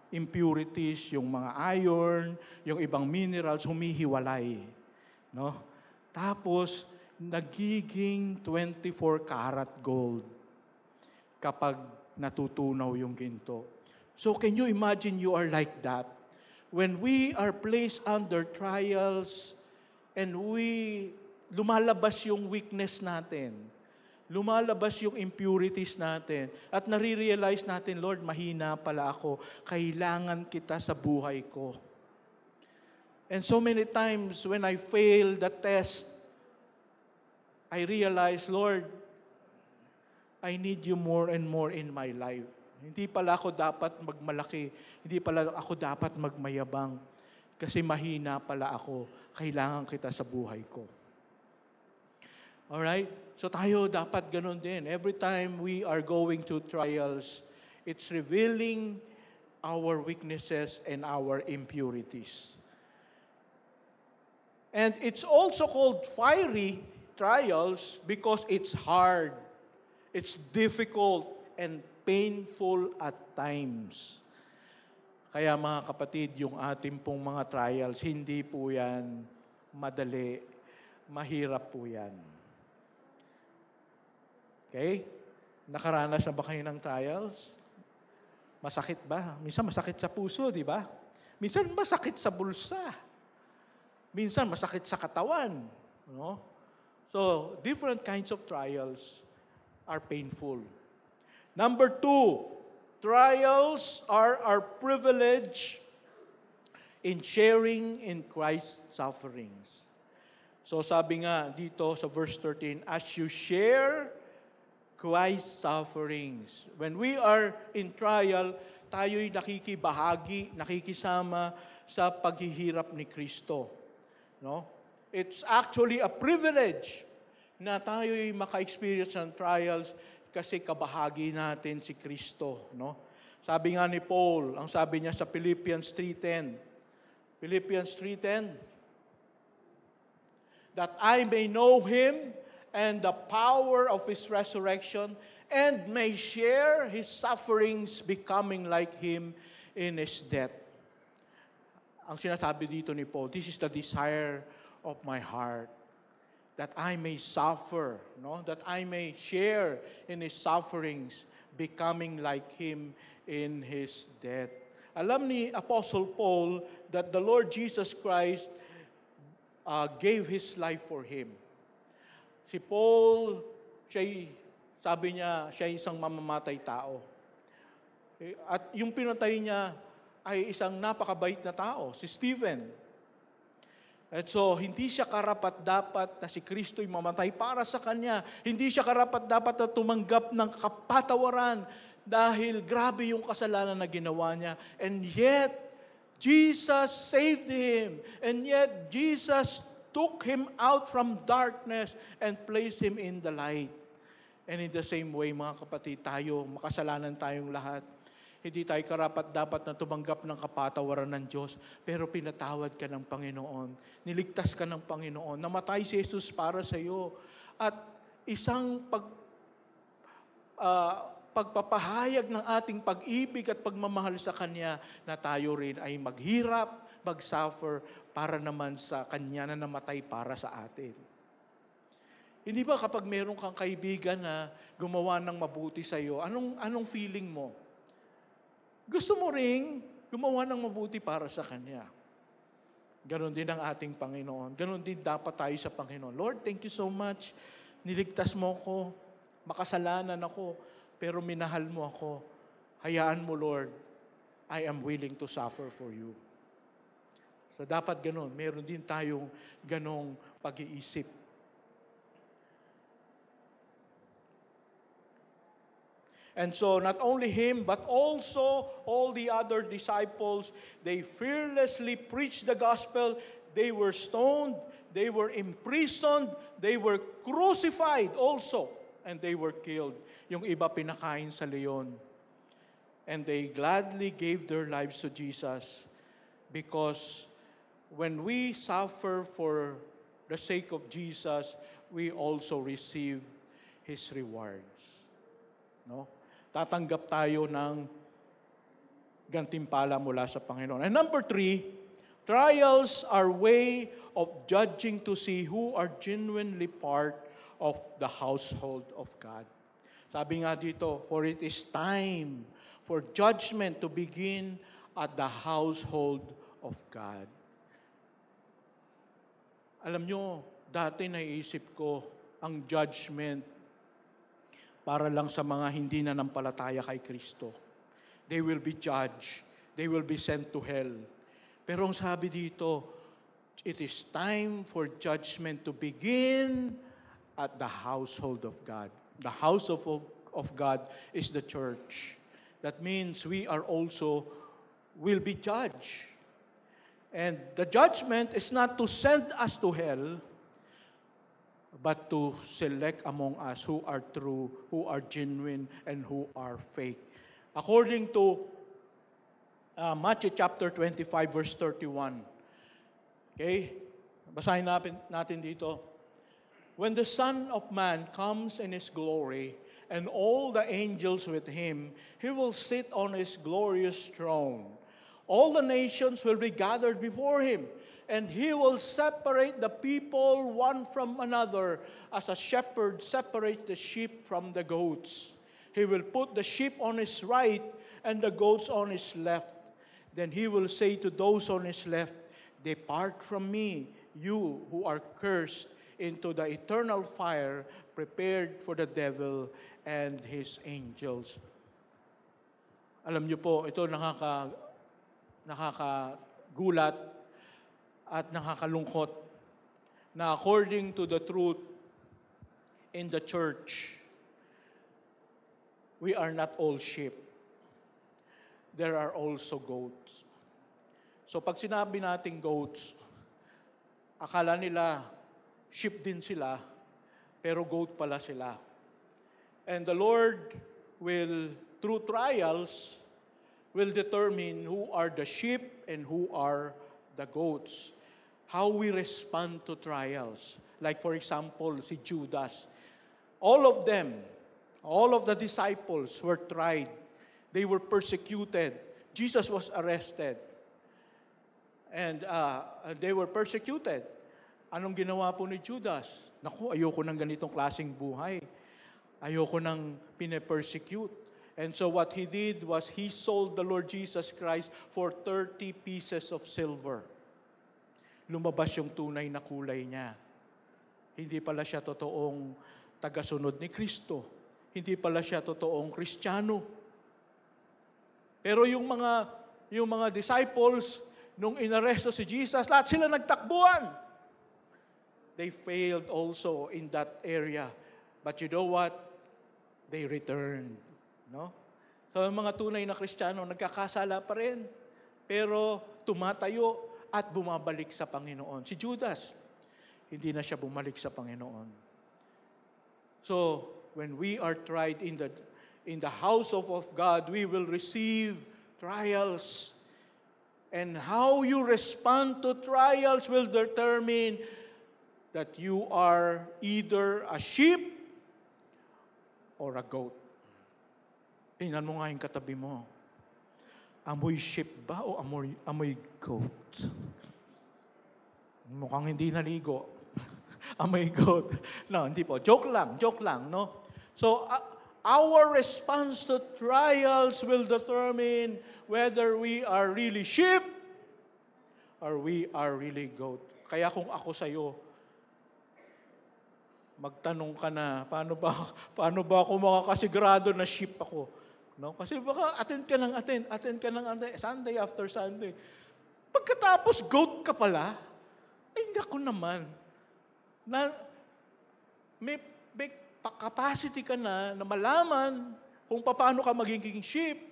impurities, yung mga iron, yung ibang minerals, humihiwalay. No? Tapos, nagiging 24 karat gold kapag natutunaw yung ginto. So can you imagine you are like that? When we are placed under trials and lumalabas yung weakness natin, lumalabas yung impurities natin, at nare-realize natin, Lord, mahina pala ako, kailangan kita sa buhay ko. And so many times when I fail the test, I realize, Lord, I need you more and more in my life. Hindi pala ako dapat magmalaki. Hindi pala ako dapat magmayabang. Kasi mahina pala ako. Kailangan kita sa buhay ko. Alright? So tayo dapat ganun din. Every time we are going through trials, it's revealing our weaknesses and our impurities. And it's also called fiery trials because it's hard. It's difficult and painful at times. Kaya mga kapatid, yung ating pong mga trials, hindi po yan madali. Mahirap po yan. Okay? Nakaranas na ba kayo ng trials? Masakit ba? Minsan masakit sa puso, di ba? Minsan masakit sa bulsa. Minsan masakit sa katawan. No? So, different kinds of trials are painful. Number 2, trials are our privilege in sharing in Christ's sufferings. So sabi nga dito sa verse 13, as you share Christ's sufferings. When we are in trial, tayo'y nakikibahagi, nakikisama sa paghihirap ni Kristo. No? It's actually a privilege na tayo'y maka-experience ng trials kasi kabahagi natin si Kristo, no? Sabi nga ni Paul, ang sabi niya sa Philippians 3:10. Philippians 3:10. That I may know Him and the power of His resurrection and may share His sufferings becoming like Him in His death. Ang sinasabi dito ni Paul, this is the desire of my heart. That I may suffer, no? That I may share in His sufferings, becoming like Him in His death. Alam ni Apostle Paul that the Lord Jesus Christ gave His life for him. Si Paul, sabi niya, siya isang mamamatay tao. At yung pinatay niya ay isang napakabait na tao, si Stephen. At so, hindi siya karapat-dapat na si Kristo'y mamatay para sa kanya. Hindi siya karapat-dapat na tumanggap ng kapatawaran dahil grabe yung kasalanan na ginawa niya. And yet, Jesus saved him. And yet, Jesus took him out from darkness and placed him in the light. And in the same way, mga kapatid, tayo, makasalanan tayong lahat. Hindi tayo karapat-dapat na tumanggap ng kapatawaran ng Diyos, pero pinatawad ka ng Panginoon. Niligtas ka ng Panginoon. Namatay si Jesus para sa iyo. At isang pagpapahayag ng ating pag-ibig at pagmamahal sa Kanya na tayo rin ay maghirap, mag-suffer para naman sa Kanya na namatay para sa atin. Hindi ba kapag meron kang kaibigan na gumawa ng mabuti sa iyo, anong feeling mo? Gusto mo ring gumawa ng mabuti para sa Kanya. Ganon din ang ating Panginoon. Ganon din dapat tayo sa Panginoon. Lord, thank you so much. Niligtas mo ako. Makasalanan ako. Pero minahal mo ako. Hayaan mo, Lord. I am willing to suffer for you. So dapat ganon. Meron din tayong ganong pag-iisip. And so, not only him, but also all the other disciples, they fearlessly preached the gospel. They were stoned, they were imprisoned, they were crucified also, and they were killed. Yung iba pinakain sa leon. And they gladly gave their lives to Jesus because when we suffer for the sake of Jesus, we also receive His rewards. No? Tatanggap tayo ng gantimpala mula sa Panginoon. And number 3, trials are way of judging to see who are genuinely part of the household of God. Sabi nga dito, for it is time for judgment to begin at the household of God. Alam nyo, dati naiisip ko ang judgment para lang sa mga hindi nanampalataya kay Kristo. They will be judged. They will be sent to hell. Pero ang sabi dito, it is time for judgment to begin at the household of God. The house of God is the church. That means we are also will be judged. And the judgment is not to send us to hell, but to select among us who are true, who are genuine, and who are fake. According to Matthew chapter 25, verse 31. Okay? Basahin natin dito. When the Son of Man comes in His glory, and all the angels with Him, He will sit on His glorious throne. All the nations will be gathered before Him, and He will separate the people one from another, as a shepherd separates the sheep from the goats. He will put the sheep on His right, and the goats on His left. Then He will say to those on His left, Depart from me, you who are cursed, into the eternal fire prepared for the devil and his angels. Alam niyo po, ito nakakagulat at nakakalungkot na according to the truth in the church, we are not all sheep. There are also goats. So pag sinabi nating goats, akala nila sheep din sila, pero goat pala sila. And the Lord will, through trials, will determine who are the sheep and who are the goats. How we respond to trials. Like for example, si Judas. All of them, all of the disciples were tried. They were persecuted. Jesus was arrested. And they were persecuted. Anong ginawa po ni Judas? Naku, ayoko ng ganitong klaseng buhay. Ayoko ng pine-persecute. And so what he did was he sold the Lord Jesus Christ for 30 pieces of silver. Lumabas yung tunay na kulay niya. Hindi pala siya totoong tagasunod ni Kristo. Hindi pala siya totoong Kristiyano. Pero yung mga disciples, nung inaresto si Jesus, lahat sila nagtakbuhan. They failed also in that area. But you know what? They returned. No? So ang mga tunay na Kristiyano, nagkakasala pa rin. Pero tumatayo at bumabalik sa Panginoon. Si Judas, hindi na siya bumalik sa Panginoon. So, when we are tried in the house of God, we will receive trials. And how you respond to trials will determine that you are either a sheep or a goat. Tingnan mo nga yung katabi mo. Amoy sheep ba o amoy goat? Mukhang hindi naligo. Amoy goat. No, hindi po. Joke lang, no? So, our response to trials will determine whether we are really sheep or we are really goat. Kaya kung ako sa'yo, magtanong ka na, paano ba ako makakasigurado na sheep ako? No? Kasi baka attend ka ng Sunday after Sunday. Pagkatapos goat ka pala, ay naku naman. May capacity ka na malaman kung paano ka magiging sheep.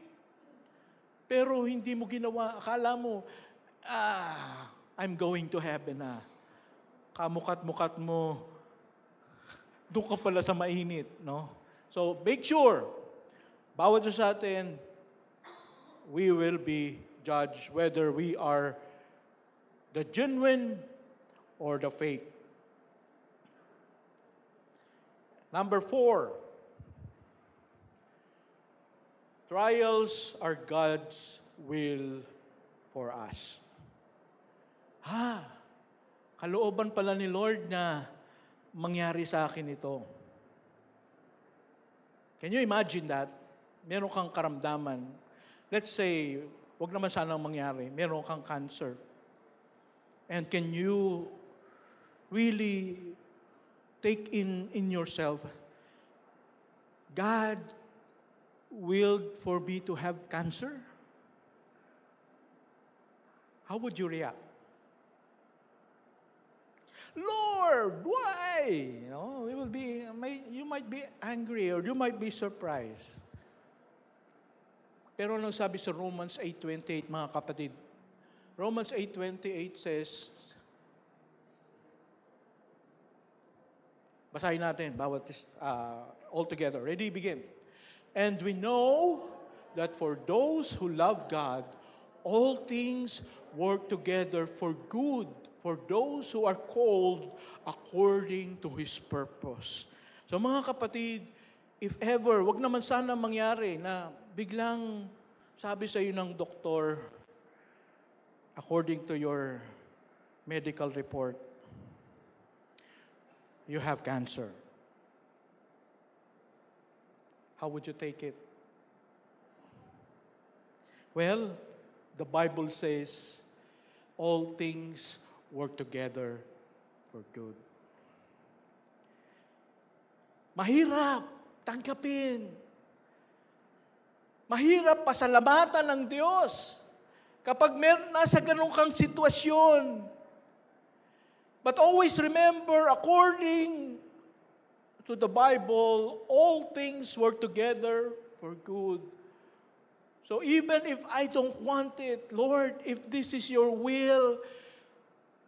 Pero hindi mo ginawa, akala mo, I'm going to heaven na. Kamukat-mukat mo, doon ka pala sa mainit, no? So, make sure, bawat sa atin, we will be judged whether we are the genuine or the fake. Number 4, trials are God's will for us. kalooban pala ni Lord na mangyari sa akin ito. Can you imagine that? Meron kang karamdaman. Let's say, wag naman sanang mangyari, meron kang cancer. And can you really take in yourself, God willed for me to have cancer? How would you react? Lord, why? You know, you might be angry or you might be surprised. Pero anong sabi sa Romans 8:28, mga kapatid? Romans 8:28 says, basahin natin, bawat all together. Ready, begin. And we know that for those who love God, all things work together for good, for those who are called according to His purpose. So mga kapatid, if ever, wag naman sana mangyari na biglang sabi sa iyo ng doktor, according to your medical report, you have cancer. How would you take it? Well, the Bible says, all things work together for good. Mahirap tanggapin. Mahirap pasalamatan ng Diyos kapag nasa ganun kang sitwasyon. But always remember, according to the Bible, all things work together for good. So even if I don't want it, Lord, if this is your will,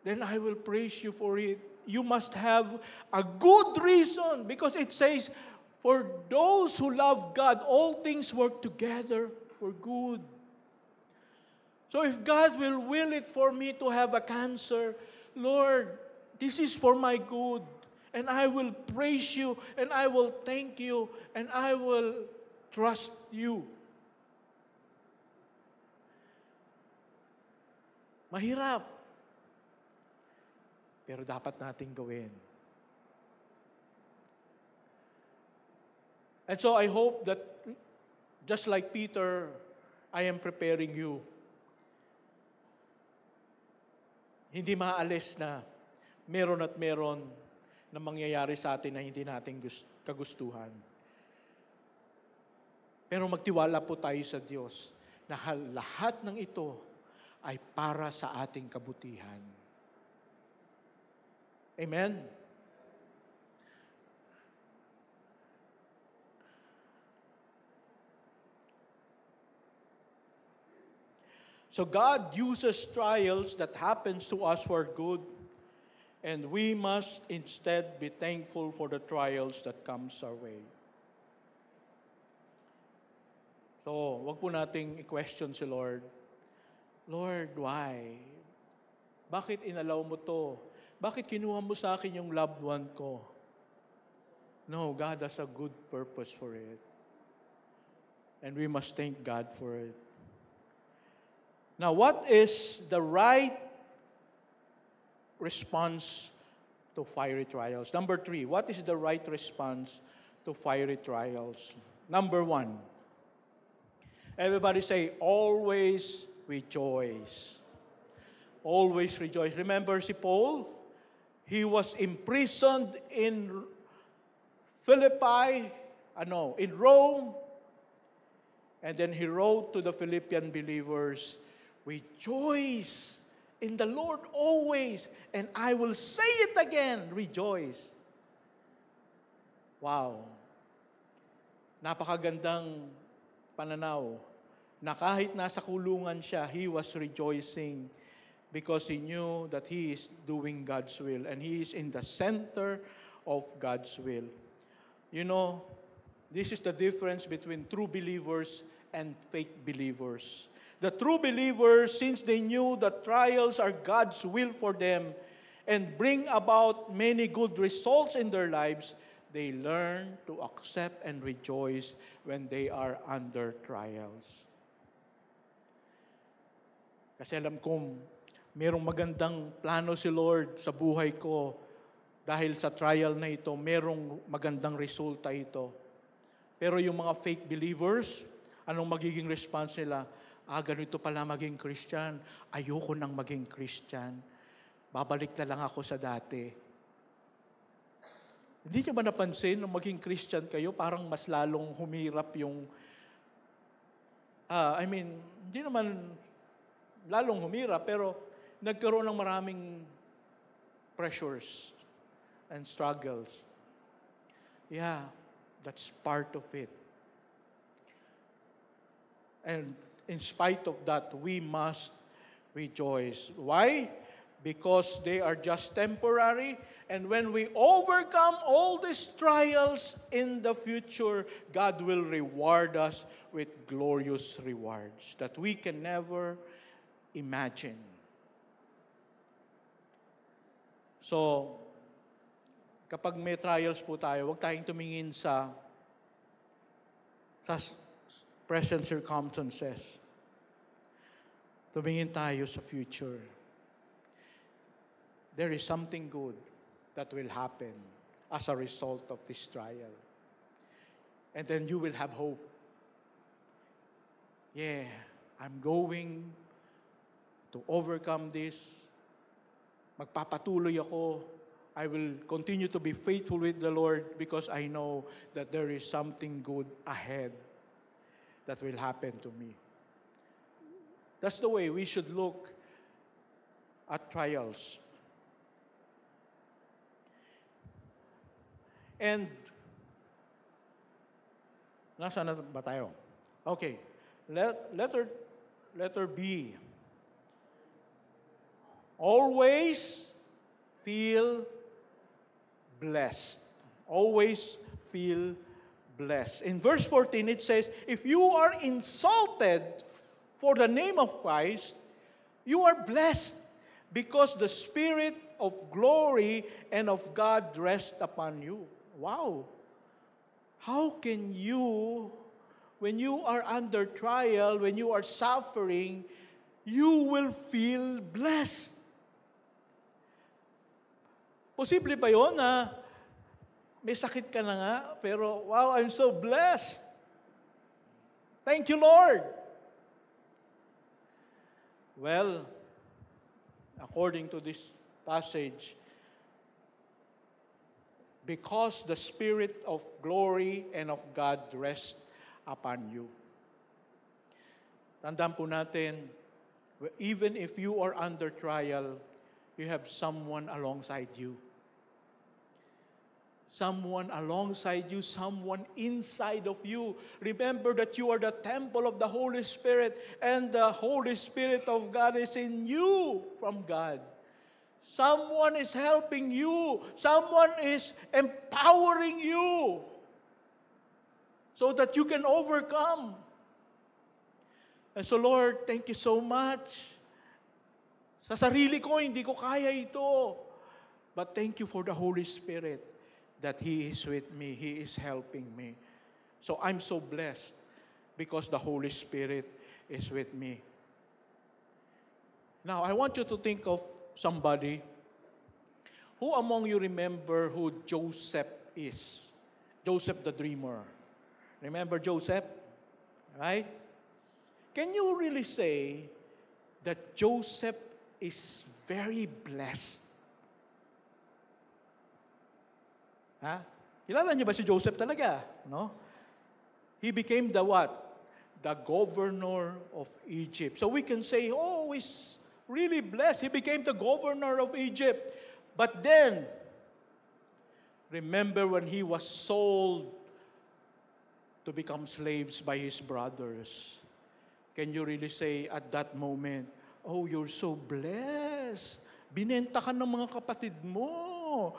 then I will praise you for it. You must have a good reason because it says, for those who love God, all things work together for good. So if God will it for me to have a cancer, Lord, this is for my good. And I will praise you, and I will thank you, and I will trust you. Mahirap. Pero dapat nating gawin. And so I hope that, just like Peter, I am preparing you. Hindi maaalis na meron at meron na mangyayari sa atin na hindi natin kagustuhan. Pero magtiwala po tayo sa Diyos na lahat ng ito ay para sa ating kabutihan. Amen? So God uses trials that happens to us for good, and we must instead be thankful for the trials that comes our way. So, wag po nating i-question si Lord. Lord, why? Bakit inalaw mo to? Bakit kinuha mo sa akin yung loved one ko? No, God has a good purpose for it. And we must thank God for it. Now, what is the right response to fiery trials? Number 3, what is the right response to fiery trials? Number 1, everybody say, always rejoice. Always rejoice. Remember si Paul? He was imprisoned in in Rome. And then he wrote to the Philippian believers, rejoice in the Lord always. And I will say it again, rejoice. Wow. Napakagandang pananaw na kahit nasa kulungan siya, he was rejoicing because he knew that he is doing God's will and he is in the center of God's will. You know, this is the difference between true believers and fake believers. The true believers, since they knew that trials are God's will for them and bring about many good results in their lives, they learn to accept and rejoice when they are under trials. Kasi alam kong merong magandang plano si Lord sa buhay ko. Dahil sa trial na ito, merong magandang resulta ito. Pero yung mga fake believers, anong magiging response nila? Ganito pala maging Christian. Ayoko nang maging Christian. Babalik na lang ako sa dati. Hindi niyo ba napansin, nung maging Christian kayo, parang mas lalong humirap yung... hindi naman lalong humirap, pero nagkaroon ng maraming pressures and struggles. Yeah, that's part of it. And in spite of that, we must rejoice. Why? Because they are just temporary. And when we overcome all these trials in the future, God will reward us with glorious rewards that we can never imagine. So, kapag may trials po tayo, huwag tayong tumingin sa present circumstances. Tumingin tayo sa future. There is something good that will happen as a result of this trial. And then you will have hope. Yeah, I'm going to overcome this. Magpapatuloy ako. I will continue to be faithful with the Lord because I know that there is something good ahead that will happen to me. That's the way we should look at trials. And, nasaan na ba tayo? Okay. Letter B. Always feel blessed. Always feel blessed. In verse 14, it says, if you are insulted for the name of Christ, you are blessed because the Spirit of glory and of God rests upon you. Wow! How can you, when you are under trial, when you are suffering, you will feel blessed? Posible ba yun na may sakit ka na nga, pero wow, I'm so blessed. Thank you, Lord. Well, according to this passage, because the Spirit of glory and of God rests upon you. Tandaan po natin, even if you are under trial, you have someone alongside you. Someone alongside you, someone inside of you. Remember that you are the temple of the Holy Spirit, and the Holy Spirit of God is in you from God. Someone is helping you. Someone is empowering you so that you can overcome. And so, Lord, thank you so much. Sa sarili ko, hindi ko kaya ito. But thank you for the Holy Spirit that He is with me. He is helping me. So I'm so blessed because the Holy Spirit is with me. Now, I want you to think of somebody. Who among you remember who Joseph is? Joseph the dreamer. Remember Joseph? Right? Can you really say that Joseph is very blessed? Ha? Kilala niyo ba si Joseph talaga? No? He became the what? The governor of Egypt. So we can say, oh, he's really blessed. He became the governor of Egypt. But then, remember when he was sold to become slaves by his brothers. Can you really say at that moment, oh, you're so blessed. Binenta ka ng mga kapatid mo.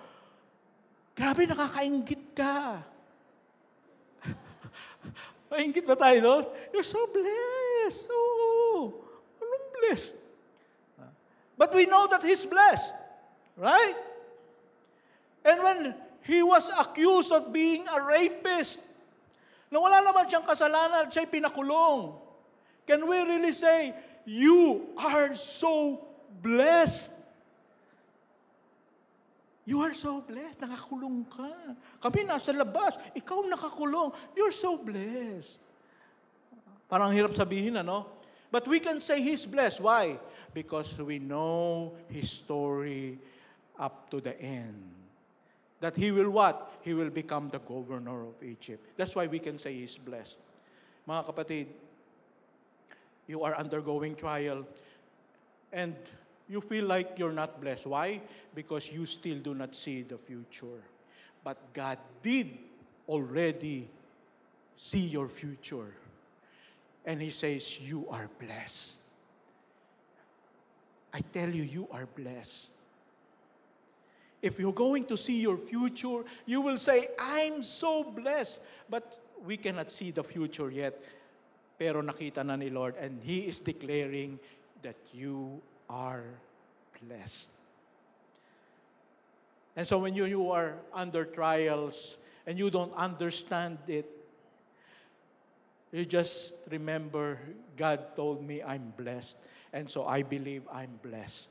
Grabe, nakakaingit ka. Maingit ba tayo doon? You're so blessed. Oh, anong blessed? But we know that he's blessed. Right? And when he was accused of being a rapist, na wala naman siyang kasalanan at siya'y pinakulong, can we really say, you are so blessed. You are so blessed. Nakakulong ka. Kami nasa labas. Ikaw nakakulong. You're so blessed. Parang hirap sabihin, ano? But we can say He's blessed. Why? Because we know His story up to the end. That He will what? He will become the governor of Egypt. That's why we can say He's blessed. Mga kapatid, you are undergoing trial and you feel like you're not blessed. Why? Because you still do not see the future. But God did already see your future. And He says, you are blessed. I tell you, you are blessed. If you're going to see your future, you will say, I'm so blessed. But we cannot see the future yet. Pero nakita na ni Lord, and He is declaring that you are blessed. And so when you are under trials and you don't understand it, you just remember, God told me I'm blessed. And so I believe I'm blessed.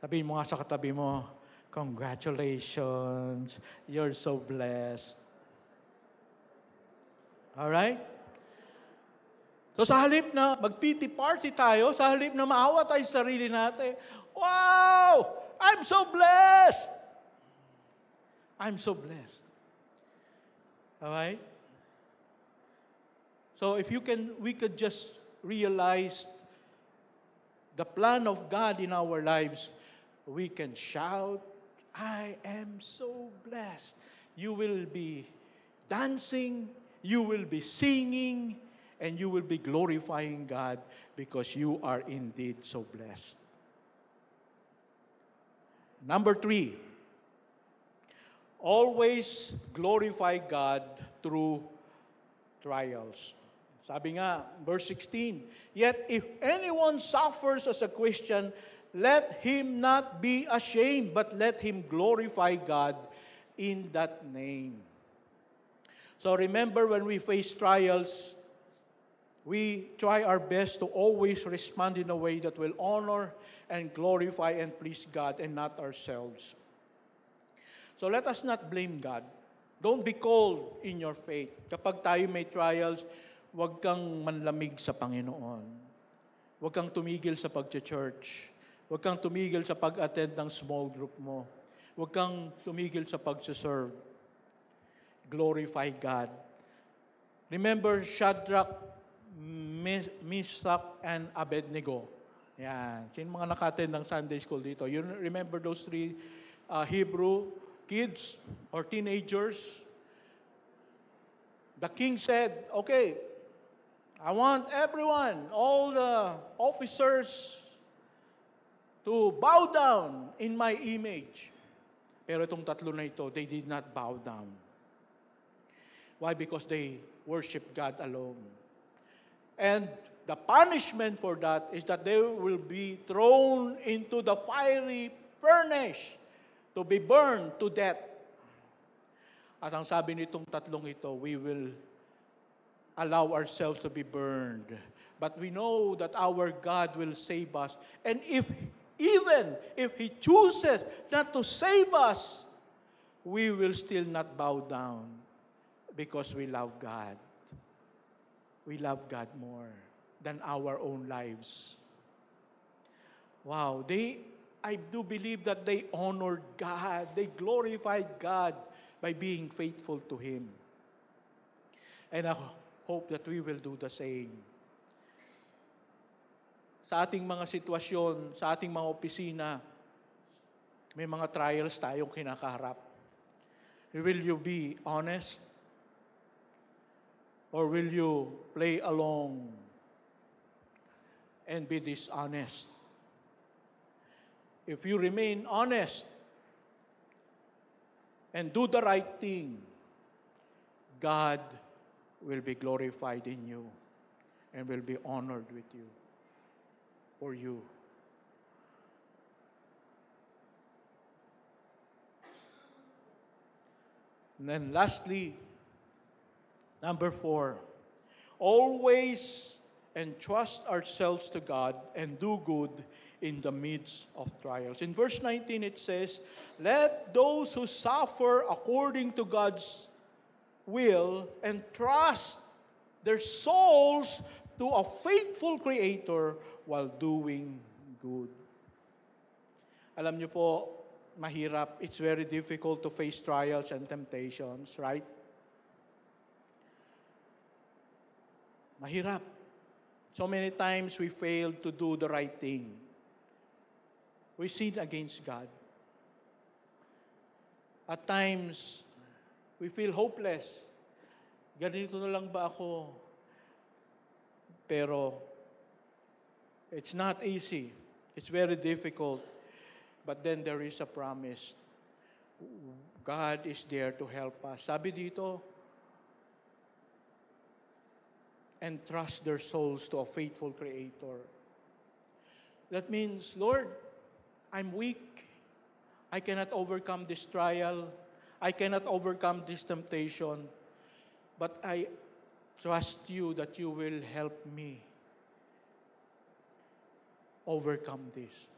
Sabihin mo nga sa katabi mo, congratulations, you're so blessed. Alright? So sa halip na mag-pity party tayo, sa halip na maawa tayo sa sarili natin, wow! I'm so blessed! I'm so blessed. Alright? So if we could just realize the plan of God in our lives, we can shout, I am so blessed. You will be dancing, you will be singing, and you will be glorifying God because you are indeed so blessed. Number 3, always glorify God through trials. Sabi nga, verse 16, yet if anyone suffers as a Christian, let him not be ashamed, but let him glorify God in that name. So remember, when we face trials, we try our best to always respond in a way that will honor and glorify and please God and not ourselves. So let us not blame God. Don't be cold in your faith. Kapag tayo may trials, huwag kang manlamig sa Panginoon. Huwag kang tumigil sa pag-church. Huwag kang tumigil sa pag-attend ng small group mo. Huwag kang tumigil sa pag-serve. Glorify God. Remember Shadrach, Meshach, and Abednego. Yan. Sino mga naka-attend ng Sunday school dito? You remember those 3 Hebrew kids or teenagers? The king said, okay, I want everyone, all the officers, to bow down in my image. Pero itong 3 na ito, they did not bow down. Why? Because they worship God alone. And the punishment for that is that they will be thrown into the fiery furnace to be burned to death. At ang sabi nitong 3 ito, we will allow ourselves to be burned. But we know that our God will save us. And even if He chooses not to save us, we will still not bow down because we love God. We love God more than our own lives. Wow, I do believe that they honored God. They glorified God by being faithful to Him. And I hope that we will do the same. Sa ating mga sitwasyon, sa ating mga opisina, may mga trials tayong kinakaharap. Will you be honest? Or will you play along and be dishonest? If you remain honest and do the right thing, God will be glorified in you and will be honored with you or you. And then lastly, number 4, always and trust ourselves to God and do good in the midst of trials. In verse 19 it says, let those who suffer according to God's will entrust their souls to a faithful Creator while doing good. Alam niyo po, mahirap. It's very difficult to face trials and temptations, right? Mahirap. So many times we fail to do the right thing. We sin against God. At times, we feel hopeless. Ganito na lang ba ako? Pero, it's not easy. It's very difficult. But then there is a promise. God is there to help us. Sabi dito, entrust their souls to a faithful Creator. That means, Lord, I'm weak. I cannot overcome this trial. I cannot overcome this temptation. But I trust you that you will help me overcome this.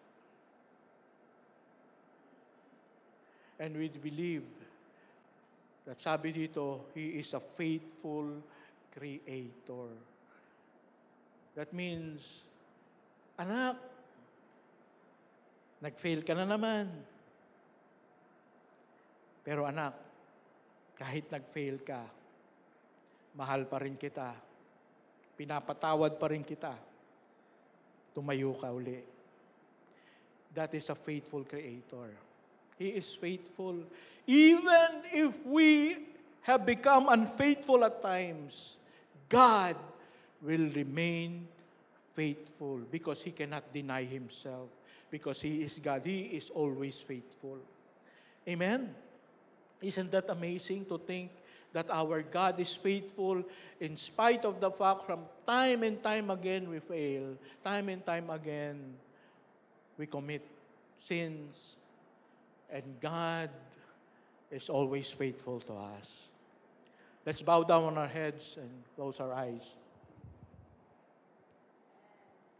And we believe that sabi dito, He is a faithful Creator. That means, anak, nag-fail ka na naman. Pero anak, kahit nag-fail ka, mahal pa rin kita. Pinapatawad pa rin kita. Tumayo ka uli. That is a faithful Creator. He is faithful. Even if we have become unfaithful at times, God will remain faithful because He cannot deny Himself. Because He is God. He is always faithful. Amen? Isn't that amazing to think that our God is faithful in spite of the fact from time and time again we fail, time and time again we commit sins, and God is always faithful to us. Let's bow down on our heads and close our eyes.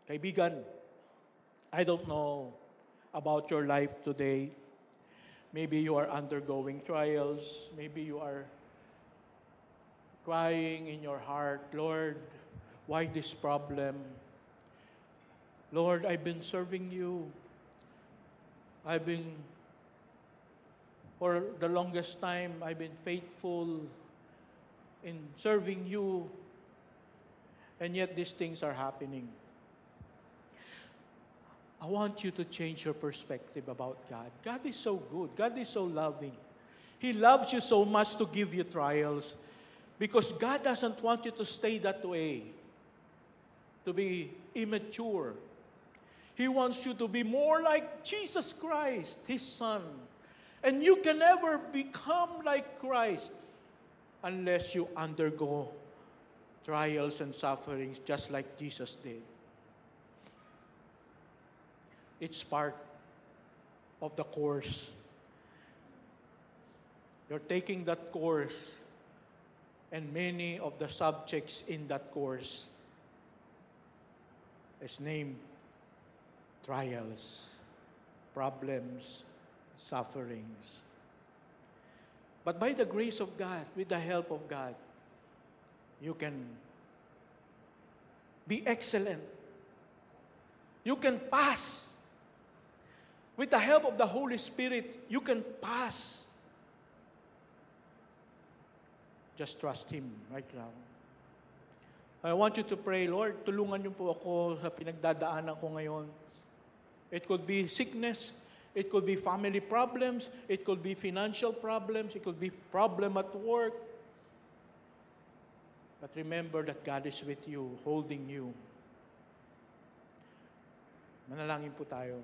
Kaibigan, I don't know about your life today. Maybe you are undergoing trials. Maybe you are crying in your heart, Lord, why this problem? Lord, I've been serving you. For the longest time, I've been faithful in serving you, and yet these things are happening. I want you to change your perspective about God. God is so good. God is so loving. He loves you so much to give you trials because God doesn't want you to stay that way, to be immature. He wants you to be more like Jesus Christ, His Son. And you can never become like Christ unless you undergo trials and sufferings just like Jesus did. It's part of the course. You're taking that course, and many of the subjects in that course is named trials, problems, sufferings. But by the grace of God, with the help of God, you can be excellent. You can pass. With the help of the Holy Spirit, you can pass. Just trust Him right now. I want you to pray, Lord, tulungan niyo po ako sa pinagdadaanan ko ngayon. It could be sickness, it could be family problems, it could be financial problems, it could be problem at work. But remember that God is with you, holding you. Manalangin po tayo.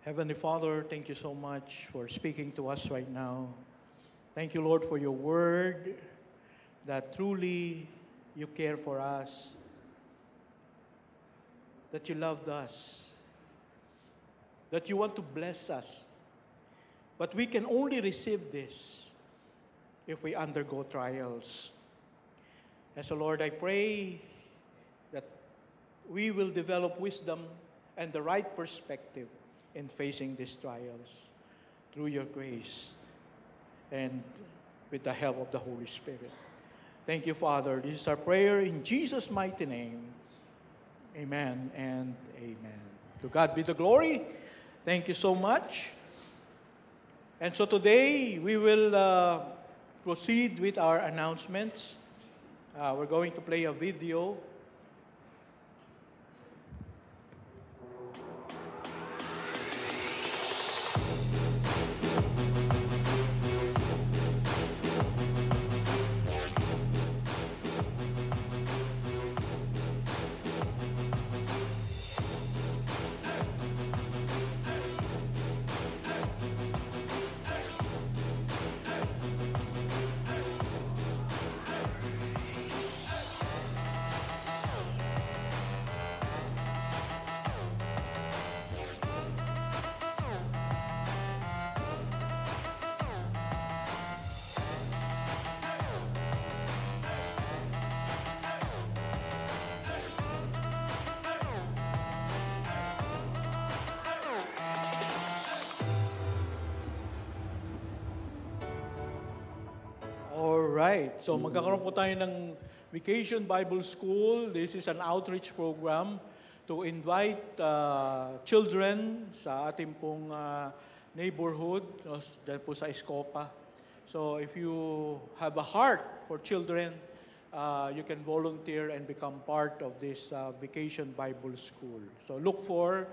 Heavenly Father, thank you so much for speaking to us right now. Thank you, Lord, for your word, that truly you care for us, that you loved us, that you want to bless us. But we can only receive this if we undergo trials. And so, Lord, I pray that we will develop wisdom and the right perspective in facing these trials through your grace and with the help of the Holy Spirit. Thank you, Father. This is our prayer in Jesus' mighty name. Amen and amen. To God be the glory. Thank you so much. And so today, we will proceed with our announcements. We're going to play a video. Alright, so magkakaroon po tayo ng Vacation Bible School. This is an outreach program to invite children sa ating pong neighborhood, dyan po sa Escopa. So if you have a heart for children, you can volunteer and become part of this Vacation Bible School. So look for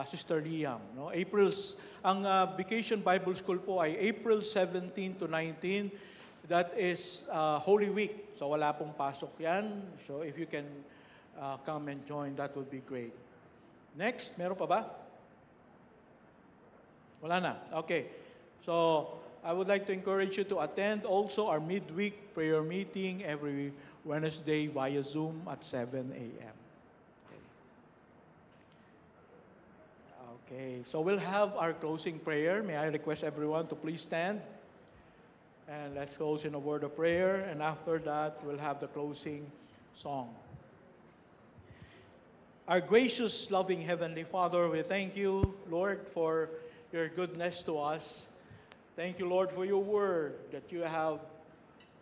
Sister Liam. No? Ang Vacation Bible School po ay April 17 to 19. That is Holy Week. So wala pong pasok yan. So if you can come and join, that would be great. Next, meron pa ba? Wala na. Okay. So I would like to encourage you to attend also our midweek prayer meeting every Wednesday via Zoom at 7 a.m. Okay. So we'll have our closing prayer. May I request everyone to please stand? And let's close in a word of prayer. And after that, we'll have the closing song. Our gracious, loving Heavenly Father, we thank you, Lord, for your goodness to us. Thank you, Lord, for your word that you have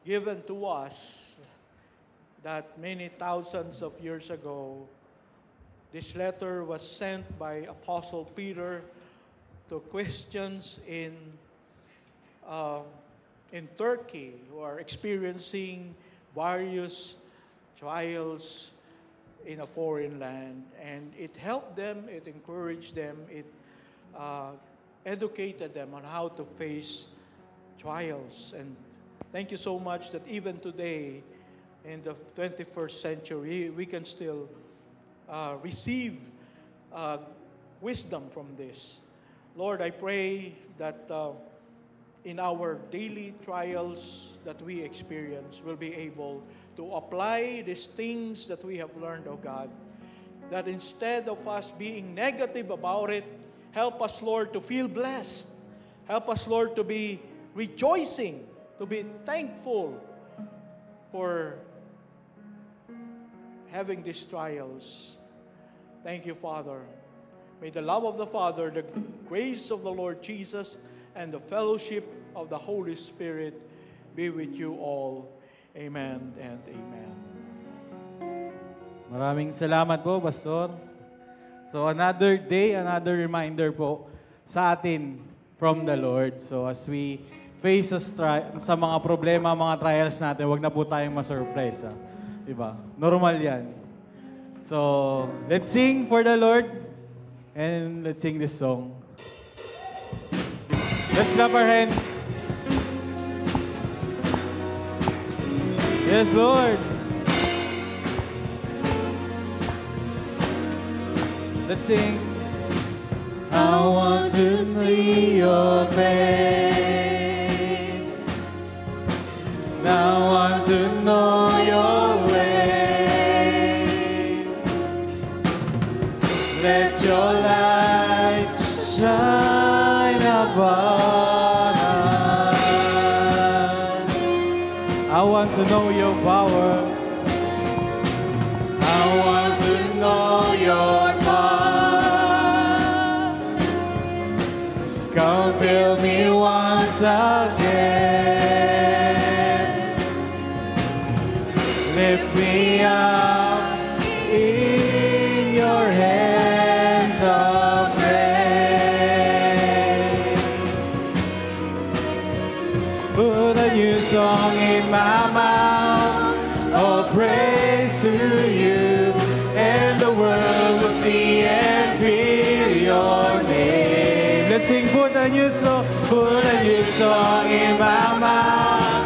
given to us, that many thousands of years ago, this letter was sent by Apostle Peter to Christians in Turkey who are experiencing various trials in a foreign land. And it helped them, it encouraged them, it educated them on how to face trials. And thank you so much that even today, in the 21st century, we can still receive wisdom from this. Lord, I pray that in our daily trials that we experience, we'll be able to apply these things that we have learned, oh God, that instead of us being negative about it, help us, Lord, to feel blessed. Help us, Lord, to be rejoicing, to be thankful for having these trials. Thank you, Father. May the love of the Father, the grace of the Lord Jesus, and the fellowship of the Holy Spirit be with you all. Amen and amen. Maraming salamat po, Pastor. So another day, another reminder po sa atin from the Lord. So as we face sa mga problema, mga trials natin, wag na po tayong ma-surprise. Diba? Normal yan. So let's sing for the Lord and let's sing this song. Let's clap our hands. Yes, Lord. Let's sing. I want to see your face. I want to know your ways. Let your light shine upon us. I want to know your power. I want to know your power. Come fill me once again. Lift me up in your hands of grace. Put a new song in my mouth, oh praise to you, and the world will see and feel your name. Let's sing, put a new song in my mouth,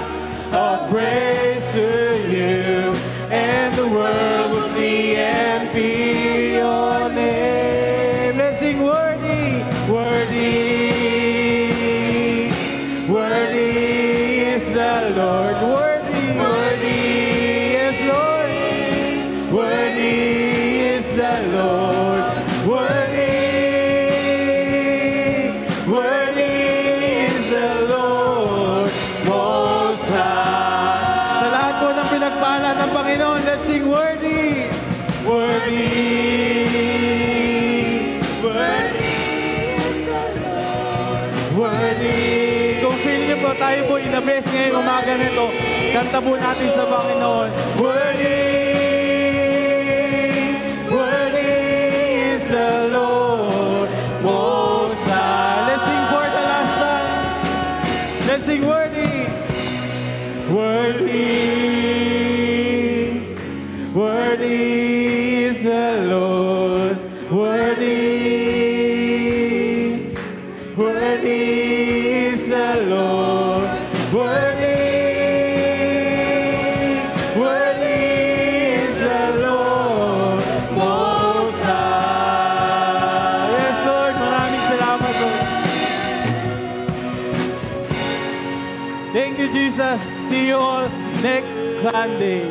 oh praise to you, and the world will see and feel your name. Let's sing, worthy, worthy, worthy is the Lord, worthy, worthy is Lord, worthy is the Lord, worthy, worthy is the Lord Most High. Sa lahat po ng pinagpala ng Panginoon, let's sing worthy, worthy, worthy is the Lord, worthy. Kung feel niyo po, tayo po inabes ngayong umaga nito, kanta po natin sa Panginoon, worthy, worthy is the Lord Most High. Let's sing for the last time. Let's sing worthy, worthy, worthy is the Lord, worthy, worthy is the Lord, worthy, worthy is the Lord Most High. Yes, Lord, maraming salamat, Lord. Thank you, Jesus. See you all next Sunday.